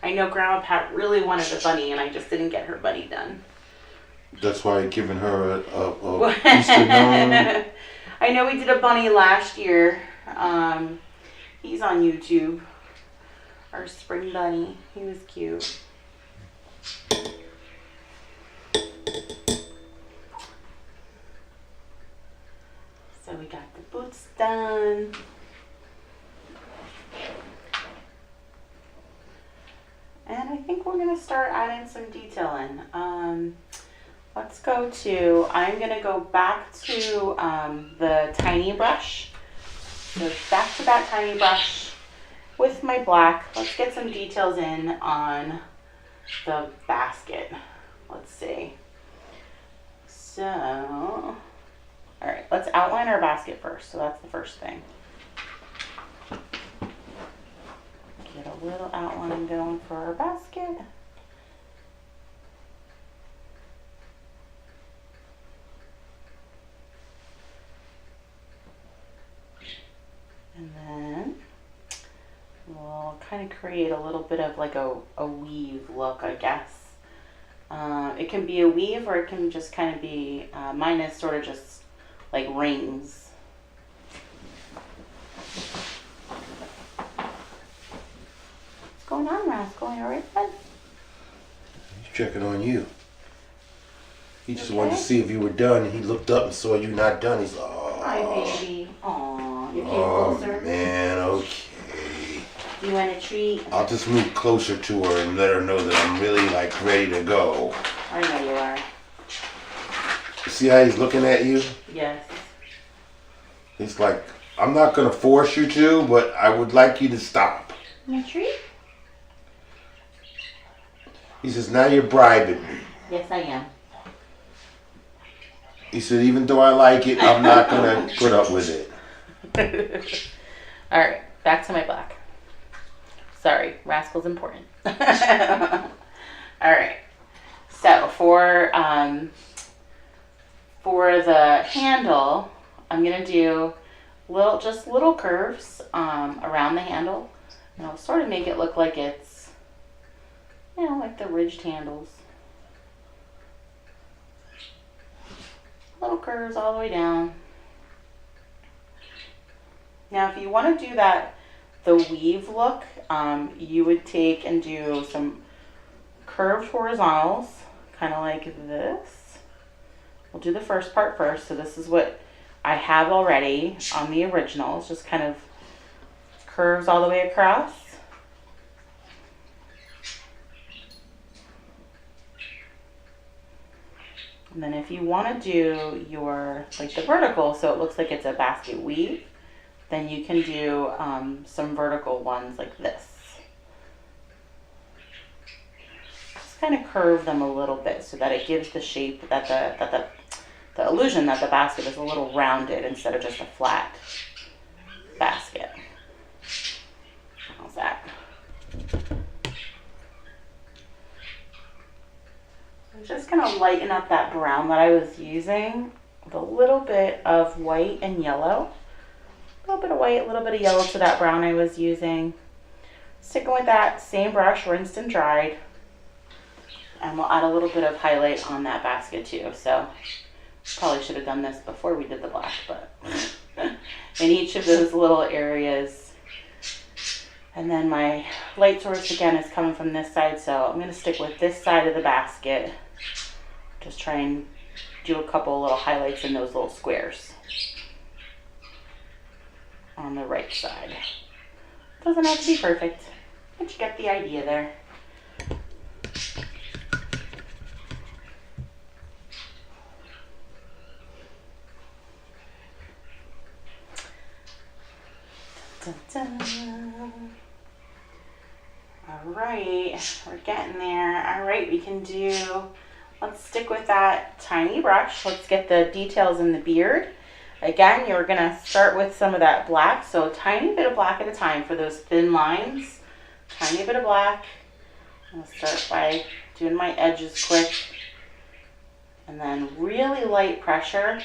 I know Grandma Pat really wanted a bunny, and I just didn't get her bunny done. That's why I've given her a Easter gnome. I know we did a bunny last year. He's on YouTube. Our spring bunny. He was cute. So we got the boots done. And I think we're going to start adding some detail in. I'm going to go back to the tiny brush. So back to that tiny brush with my black. Let's get some details in on the basket. Let's see. So, all right, let's outline our basket first. So that's the first thing. Get a little outline going for our basket. And then we'll kind of create a little bit of like a weave look, I guess. It can be a weave or it can just kind of be, mine is sort of just like rings. What's going on, Rascal? You alright, bud? He's checking on you. He just wanted to see if you were done, and he looked up and saw you not done. He's like, oh. Hi, baby. Aw, you came Oh, closer. man, okay. Do you want a treat? I'll just move closer to her and let her know that I'm really, like, ready to go. I know you are. See how he's looking at you? Yes. He's like, I'm not going to force you to, but I would like you to stop. Want a treat? He says, now you're bribing me. Yes, I am. He said, even though I like it, I'm not going to put up with it. All right, back to my black. Sorry, Rascal's important. All right. So for the handle, I'm gonna do little curves around the handle, and I'll sort of make it look like it's, like the ridged handles. Little curves all the way down. Now, if you want to do the weave look, you would take and do some curved horizontals, kind of like this. We'll do the first part first. So this is what I have already on the original. It's just kind of curves all the way across. And then if you want to do the vertical, so it looks like it's a basket weave, then you can do some vertical ones like this. Just kind of curve them a little bit so that it gives the shape that the illusion that the basket is a little rounded instead of just a flat basket. How's that? I'm just going to lighten up that brown that I was using with a little bit of white and yellow. A little bit of white, a little bit of yellow to that brown I was using. Sticking with that same brush, rinsed and dried. And we'll add a little bit of highlight on that basket too. So probably should have done this before we did the black, but in each of those little areas. And then my light source again is coming from this side, so I'm going to stick with this side of the basket. Just try and do a couple little highlights in those little squares on the right side. Doesn't have to be perfect, but you get the idea there. Dun, dun, dun. All right, we're getting there. All right, we can let's stick with that tiny brush. Let's get the details in the beard. Again, you're gonna start with some of that black, so a tiny bit of black at a time for those thin lines. Tiny bit of black. I'll start by doing my edges quick. And then really light pressure.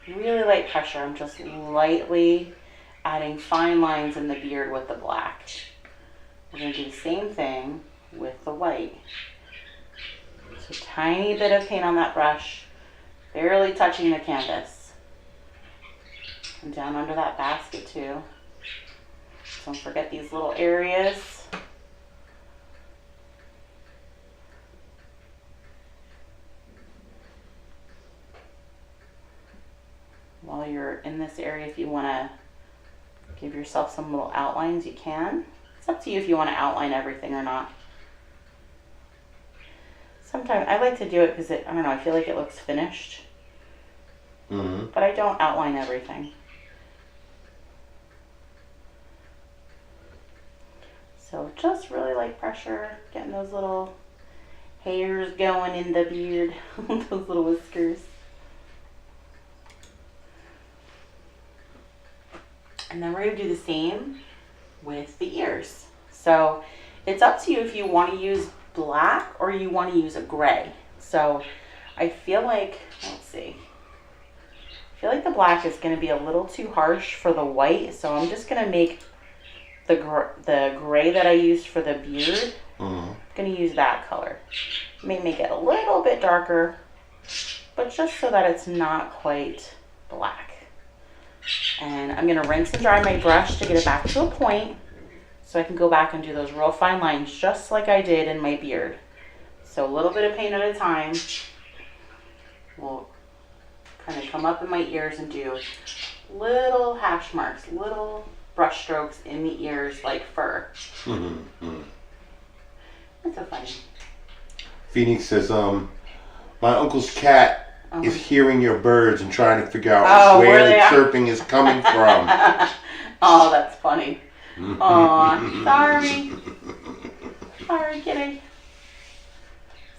Really light pressure. I'm just lightly adding fine lines in the beard with the black. We're going to do the same thing with the white. So tiny bit of paint on that brush, barely touching the canvas. And down under that basket too. Don't forget these little areas. While you're in this area, if you want to give yourself some little outlines, you can. It's up to you if you want to outline everything or not. Sometimes I like to do it because I don't know, I feel like it looks finished. Mm-hmm. But I don't outline everything. So just really light pressure, getting those little hairs going in the beard, those little whiskers. And then we're going to do the same with the ears. So it's up to you if you want to use black or you want to use a gray. So I feel like, let's see. I feel like the black is going to be a little too harsh for the white. So I'm just going to make the gray that I used for the beard going to use that color. May make it a little bit darker, but just so that it's not quite black. And I'm going to rinse and dry my brush to get it back to a point so I can go back and do those real fine lines just like I did in my beard. So a little bit of paint at a time. We'll kind of come up in my ears and do little hash marks, little brush strokes in the ears like fur. That's so funny. Phoenix says, my uncle's cat is hearing your birds and trying to figure out where the chirping is coming from. Oh, that's funny. Aw, sorry. Sorry, kitty.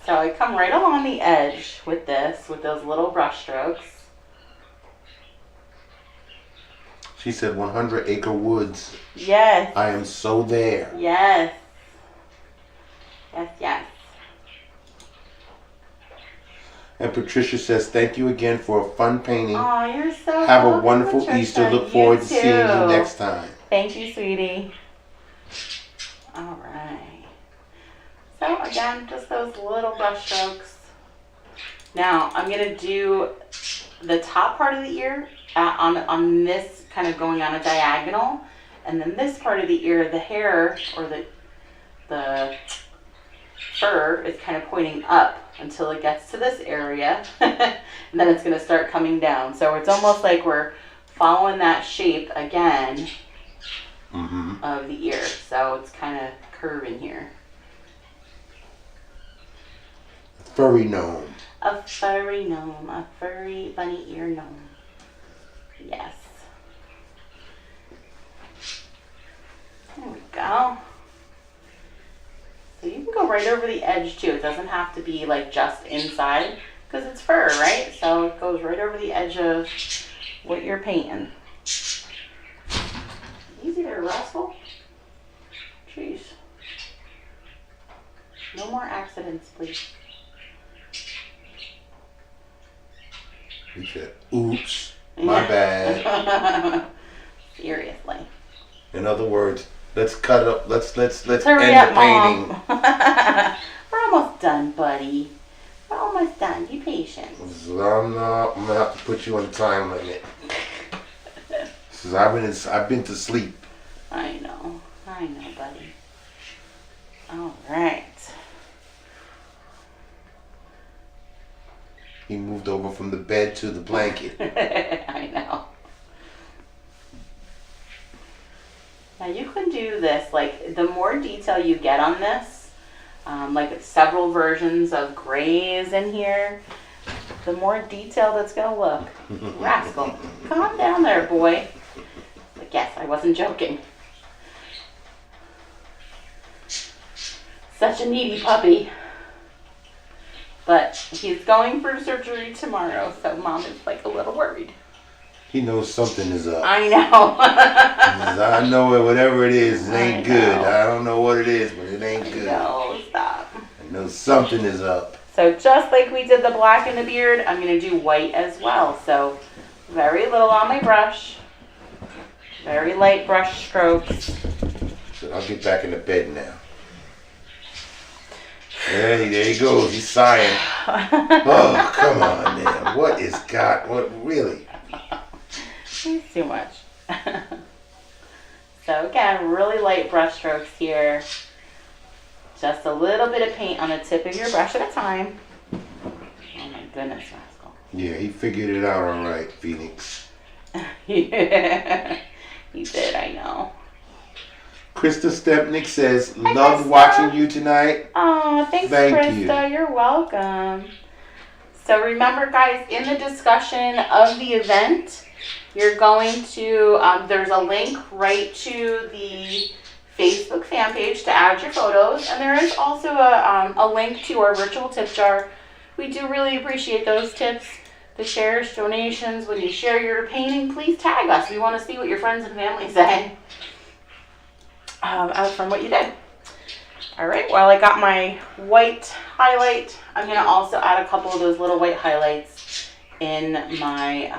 So I come right along the edge with this, with those little brush strokes. She said 100 acre woods. Yes. I am so there. Yes. Yes, yes. And Patricia says, thank you again for a fun painting. Oh, you're so Have welcome, a wonderful Patricia. Easter. Look forward to seeing you next time. Thank you, sweetie. All right. So again, just those little brush strokes. Now I'm gonna do the top part of the ear on this kind of going on a diagonal, and then this part of the ear, the hair or the fur is kind of pointing up until it gets to this area, and then it's gonna start coming down. So it's almost like we're following that shape again of the ear. So it's kind of curving here. Furry gnome. A furry gnome, a furry bunny ear gnome. Yes. There we go. So you can go right over the edge too. It doesn't have to be like just inside because it's fur, right? So it goes right over the edge of what you're painting. Easy there, rascal. Jeez. No more accidents, please. He said, oops, my bad. Seriously. In other words, let's cut up, let's end Hurry up, the painting. Mom. We're almost done, buddy. We're almost done. Be patient. So I'm gonna have to put you on a time limit. Says I've been to sleep. I know, buddy. All right. He moved over from the bed to the blanket. I know. Now you can do this, like the more detail you get on this, like several versions of grays in here, the more detailed it's gonna look. Rascal, calm down there, boy. Like, yes, I wasn't joking. Such a needy puppy. But he's going for surgery tomorrow, so Mom is like a little worried. He knows something is up. I know. He says, I know it, whatever it is, it ain't good. I don't know what it is, but it ain't good. No, stop. I know something is up. So just like we did the black in the beard, I'm going to do white as well. So very little on my brush. Very light brush strokes. So I'll get back in the bed now. Yeah, there he goes. He's sighing. Oh, come on, man. What is God? What, really? It's too much. So again, really light brush strokes here. Just a little bit of paint on the tip of your brush at a time. Oh my goodness, rascal. Yeah, he figured it out all right, Phoenix. Yeah, he did, I know. Krista Stepnick says, Hi, loved Krista. watching you tonight. Oh, thanks, Thank Krista. you. You're welcome. So remember, guys, in the discussion of the event, you're going to, there's a link right to the Facebook fan page to add your photos. And there is also a link to our virtual tip jar. We do really appreciate those tips, the shares, donations. When you share your painting, please tag us. We want to see what your friends and family say from what you did. All right, well, I got my white highlight. I'm going to also add a couple of those little white highlights in my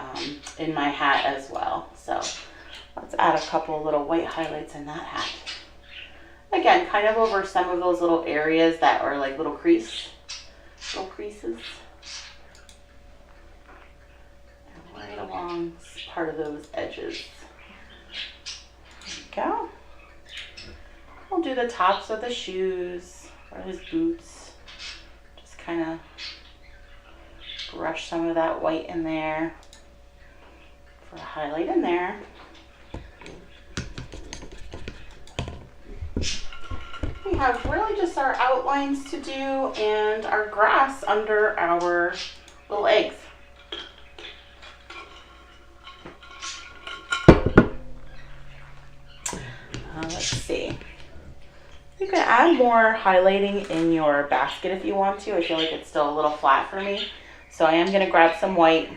hat as well. So let's add a couple of little white highlights in that hat. Again, kind of over some of those little areas that are like little creases. And right along part of those edges. There we go. We'll do the tops of the shoes or his boots. Just kind of brush some of that white in there for a highlight in there. We have really just our outlines to do and our grass under our little eggs. Let's see. You can add more highlighting in your basket if you want to. I feel like it's still a little flat for me. So I am going to grab some white.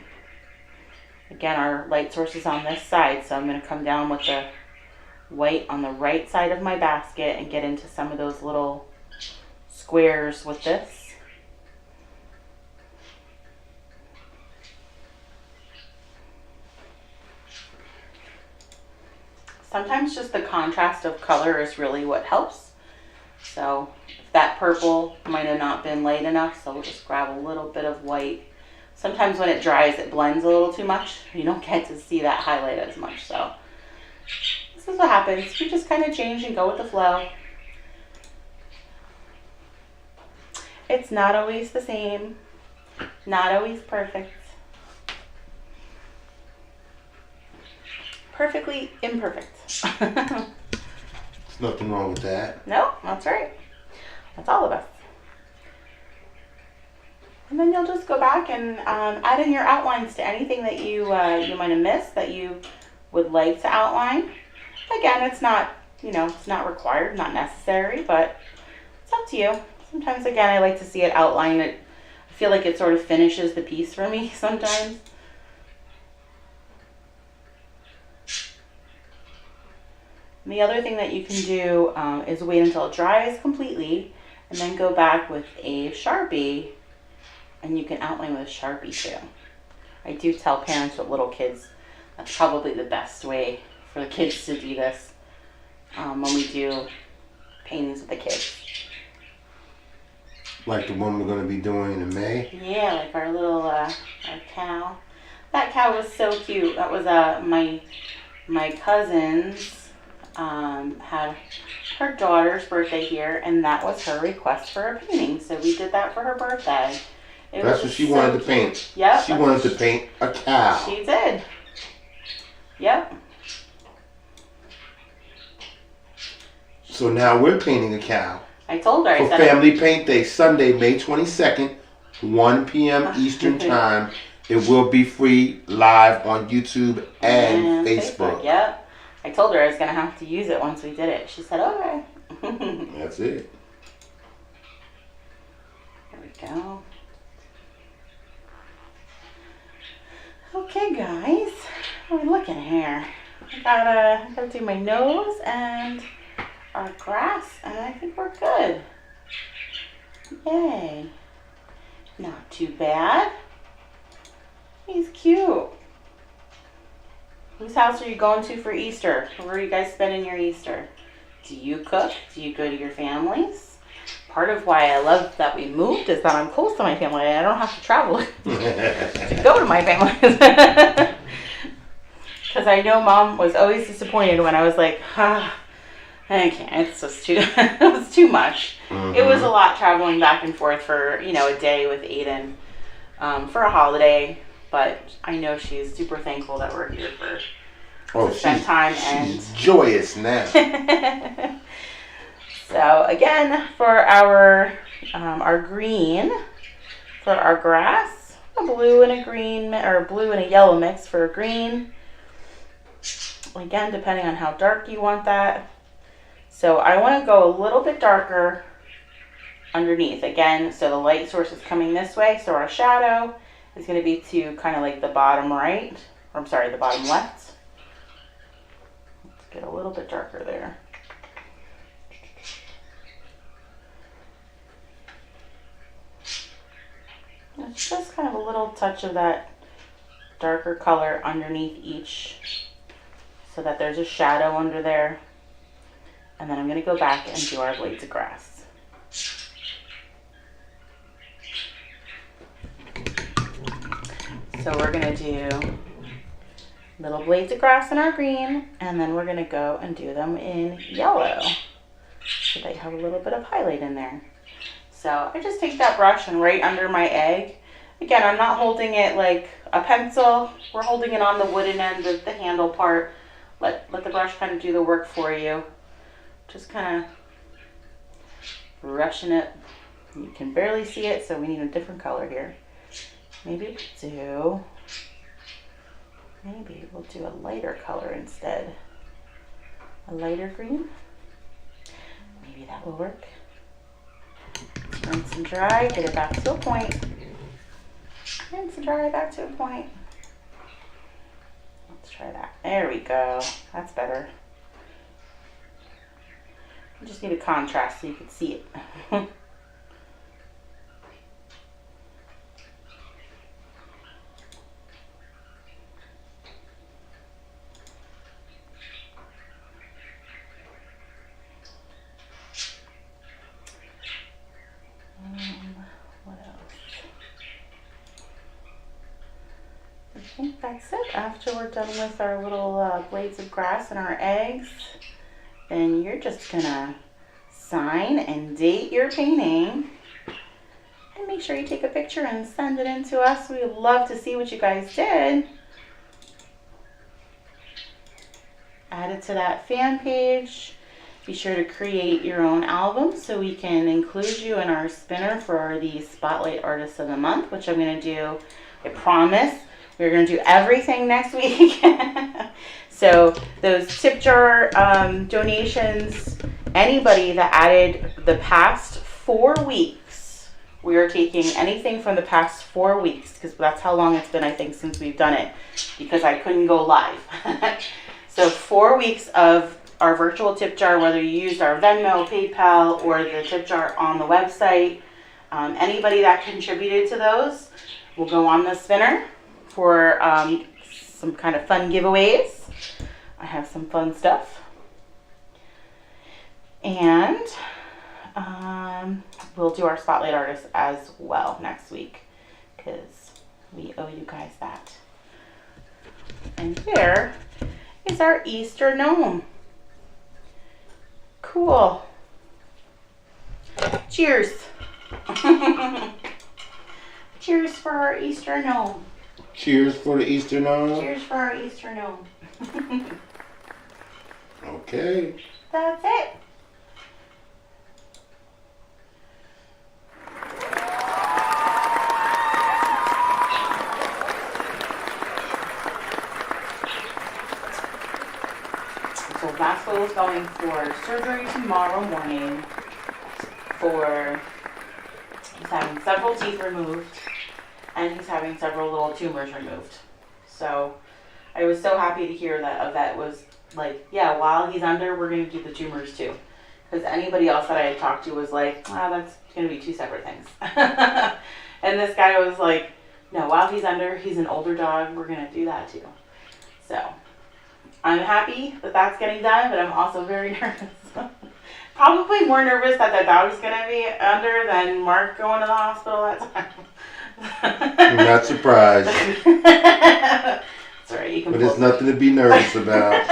Again, our light source is on this side, so I'm going to come down with the white on the right side of my basket and get into some of those little squares with this. Sometimes just the contrast of color is really what helps. So if that purple might have not been light enough, so we'll just grab a little bit of white. Sometimes when it dries, it blends a little too much. You don't get to see that highlight as much. So this is what happens. You just kind of change and go with the flow. It's not always the same, not always perfect. Perfectly imperfect. There's nothing wrong with that. No, that's right. That's all of us. And then you'll just go back and add in your outlines to anything that you might have missed that you would like to outline. Again, it's not, it's not required, not necessary, but it's up to you. Sometimes, again, I like to see it outline. I feel like it sort of finishes the piece for me sometimes. And the other thing that you can do is wait until it dries completely and then go back with a Sharpie, and you can outline with a Sharpie too. I do tell parents with little kids that's probably the best way for the kids to do this when we do paintings with the kids. Like the one we're going to be doing in May? Yeah, like our little our cow. That cow was so cute. That was my cousin's had her daughter's birthday here, and that was her request for a painting. So we did that for her birthday. That's what she wanted to paint. Yep. She wanted to paint a cow. She did. Yep. So now we're painting a cow. I told her. For Family Paint Day, Sunday, May 22nd, 1 p.m. Eastern Time. It will be free live on YouTube and Facebook. Yep. I told her I was going to have to use it once we did it. She said, okay. That's it. There we go. Okay, guys. What are we looking here? I gotta do my nose and our grass, and I think we're good. Yay. Not too bad. He's cute. Whose house are you going to for Easter? Where are you guys spending your Easter? Do you cook? Do you go to your families? Part of why I love that we moved is that I'm close to my family. I don't have to travel to go to my family. Because I know Mom was always disappointed when I was like, I can't. It's just too, it was too much. Mm-hmm. It was a lot traveling back and forth for, a day with Aiden for a holiday. But I know she's super thankful that we're here to spend time. She's joyous now. So again, for our green, for our grass, a blue and a green, or blue and a yellow mix for a green. Again, depending on how dark you want that. So I want to go a little bit darker underneath. Again, so the light source is coming this way, so our shadow is going to be to kind of like the bottom right, or I'm sorry, the bottom left. Let's get a little bit darker there. It's just kind of a little touch of that darker color underneath each, so that there's a shadow under there. And then I'm going to go back and do our blades of grass. So we're going to do little blades of grass in our green, and then we're going to go and do them in yellow. So they have a little bit of highlight in there. So I just take that brush and right under my egg. Again, I'm not holding it like a pencil. We're holding it on the wooden end of the handle part. Let the brush kind of do the work for you. Just kind of brushing it. You can barely see it, so we need a different color here. Maybe we'll do a lighter color instead. A lighter green. Maybe that will work. Rinse and dry, get it back to a point. Rinse and dry, back to a point. Let's try that. There we go. That's better. You just need a contrast so you can see it. What else? I think that's it. After we're done with our little blades of grass and our eggs, then you're just gonna sign and date your painting and make sure you take a picture and send it in to us. We'd love to see what you guys did. Add it to that fan page. Be sure to create your own album so we can include you in our spinner for the Spotlight Artist of the Month, which I'm going to do, I promise. We're going to do everything next week. So those tip jar donations, anybody that added the past 4 weeks, we are taking anything from the past 4 weeks, because that's how long it's been, I think, since we've done it, because I couldn't go live. So 4 weeks of our virtual tip jar, whether you used our Venmo, PayPal, or the tip jar on the website. Anybody that contributed to those will go on the spinner for some kind of fun giveaways. I have some fun stuff. And we'll do our Spotlight Artist as well next week, because we owe you guys that. And here is our Easter gnome. Cool. Cheers. Cheers for our Easter gnome. Cheers for the Easter gnome. Cheers for our Easter gnome. Okay. That's it. So Vasco is going for surgery tomorrow morning. He's having several teeth removed, and he's having several little tumors removed. So I was so happy to hear that Yvette was like, yeah, while he's under, we're going to do the tumors too. Because anybody else that I had talked to was like, that's going to be 2 separate things. And this guy was like, no, while he's under, he's an older dog, we're going to do that too. So I'm happy that that's getting done, but I'm also very nervous. Probably more nervous that the dog's going to be under than Mark going to the hospital that time. I'm not surprised. Sorry, you can. But there's nothing to be nervous about.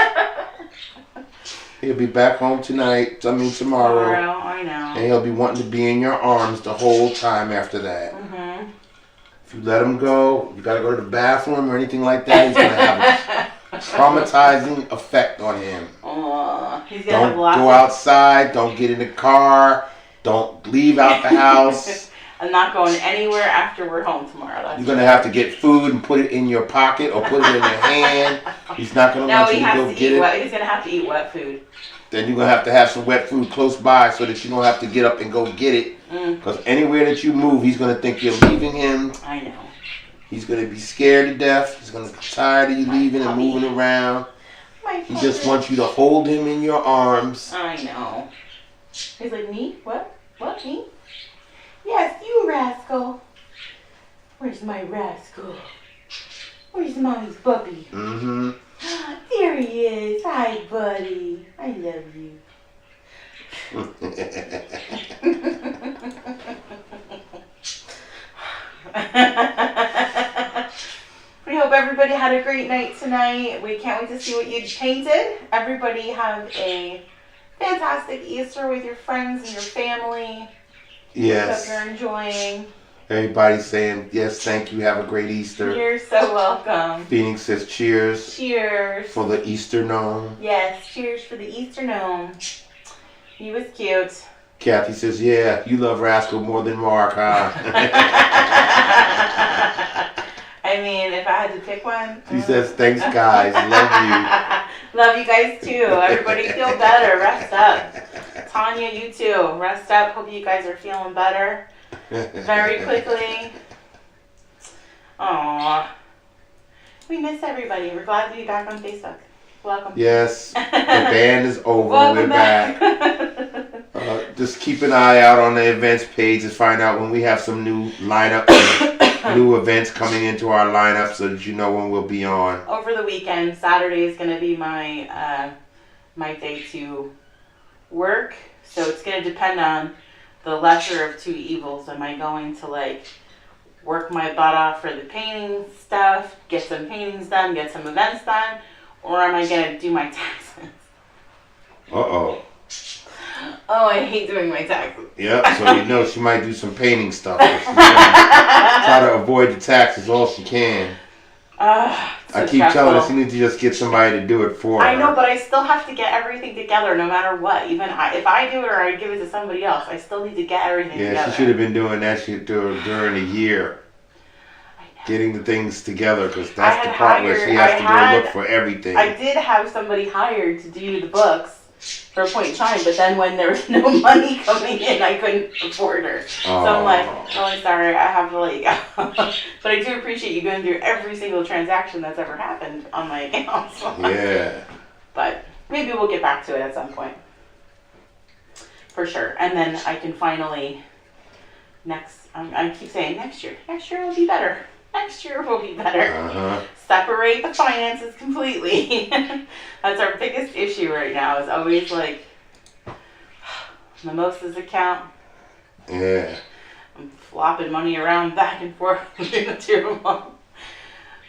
He'll be back home tomorrow. I know. And he'll be wanting to be in your arms the whole time after that. Mm-hmm. If you let him go, you got to go to the bathroom or anything like that, he's going to have a traumatizing effect on him. He's gonna have lots go outside. Don't get in the car. Don't leave out the house. I'm not going anywhere after we're home tomorrow. You're going to have to get food and put it in your pocket or put it in your hand. He's not going to want you to go get it. He's going to have to eat wet food. Then you're going to have some wet food close by so that you don't have to get up and go get it. Because anywhere that you move, he's going to think you're leaving him. I know. He's going to be scared to death. He's going to be tired of you leaving and moving around. He just wants you to hold him in your arms. I know. He's like, me? What? What, me? Yes, you rascal. Where's my rascal? Where's mommy's puppy? Mm-hmm. There he is. Hi, buddy. I love you. everybody had a great night tonight. We can't wait to see what you painted. Everybody have a fantastic Easter with your friends and your family. Yes. Hope you're enjoying. Everybody's saying, yes, thank you. Have a great Easter. You're so welcome. Phoenix says cheers. Cheers. For the Easter gnome. Yes, cheers for the Easter gnome. He was cute. Kathy says, yeah, you love Rascal more than Mark, huh? I mean, if I had to pick one. She says, thanks, guys. Love you. Love you guys, too. Everybody feel better. Rest up. Tanya, you too. Rest up. Hope you guys are feeling better very quickly. Aww. We miss everybody. We're glad to be back on Facebook. Welcome. Yes. The band is over. Welcome We're back. Just keep an eye out on the events page to find out when we have some new lineup, new events coming into our lineup so that you know when we'll be on. Over the weekend, Saturday is going to be my my day to work. So it's going to depend on the lesser of two evils. Am I going to like work my butt off for the painting stuff, get some paintings done, get some events done, or am I going to do my taxes? Uh-oh. Oh, I hate doing my taxes. Yep, so you know she might do some painting stuff. She's try to avoid the taxes all she can. I keep telling her she needs to just get somebody to do it for her. I know, but I still have to get everything together no matter what. Even if I do it or I give it to somebody else, I still need to get everything together. Yeah, she should have been doing that shit during the year. Getting the things together, because that's the part where she has to go look for everything. I did have somebody hired to do the books for a point in time, but then when there was no money coming in, I couldn't afford her. So I'm like, really sorry, I have to let you go. But I do appreciate you going through every single transaction that's ever happened on my account. Yeah. But maybe we'll get back to it at some point. For sure. And then I can finally, I keep saying next year will be better. Next year will be better. Separate the finances completely. That's our biggest issue right now, is always like Mimosa's account. Yeah. I'm flopping money around back and forth between the two of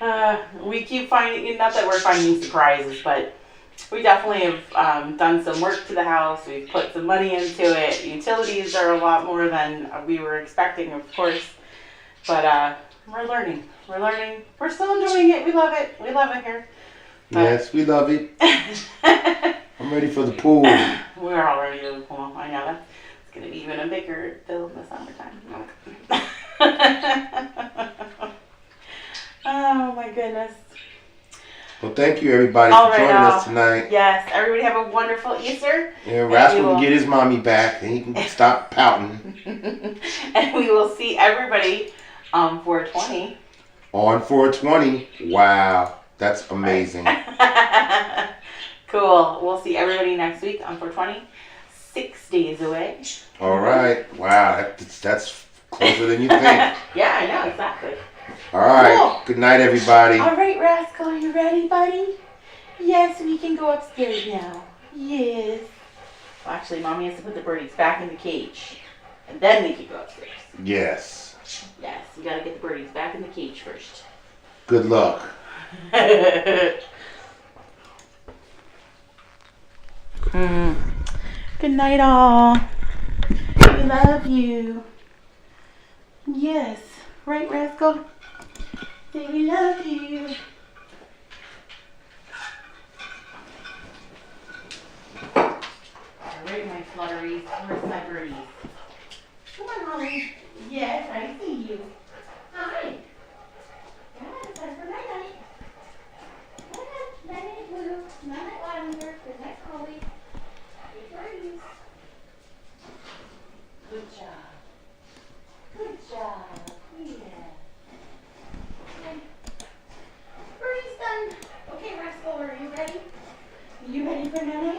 them. We keep finding, not that we're finding surprises, but we definitely have done some work to the house. We've put some money into it. Utilities are a lot more than we were expecting, of course. But we're learning. We're still enjoying it. We love it. We love it here. But yes, we love it. I'm ready for the pool. We're all ready for the pool. I know that. It's going to be even a bigger bill in the summertime. Oh my goodness. Well, thank you everybody for joining us tonight. Yes, everybody have a wonderful Easter. Yeah, Rascal can get his mommy back and he can stop pouting. And we will see everybody on 420. On 420. Wow, that's amazing. Cool. We'll see everybody next week on 420. 6 days away. All right. Wow, that's closer than you think. Yeah, I know, exactly. All right. Cool. Good night, everybody. All right, Rascal, are you ready, buddy? Yes, we can go upstairs now. Yes. Well, actually, Mommy has to put the birdies back in the cage, and then we can go upstairs. Yes. Yes, you gotta get the birdies back in the cage first. Good luck. Good night, all. We love you. Yes. Right, Rascal? Say we love you. Alright, my flutteries. Where's my birdies? Come on, Molly. Yes, I see you. Hi. Yes, that's for night-night. Night-night blue. Night-night lavender. Good night, Chloe. Good birdies. Good job. Good job. Yeah. Okay. Birdie's done. Okay, Rascal, are you ready? You ready for night-night?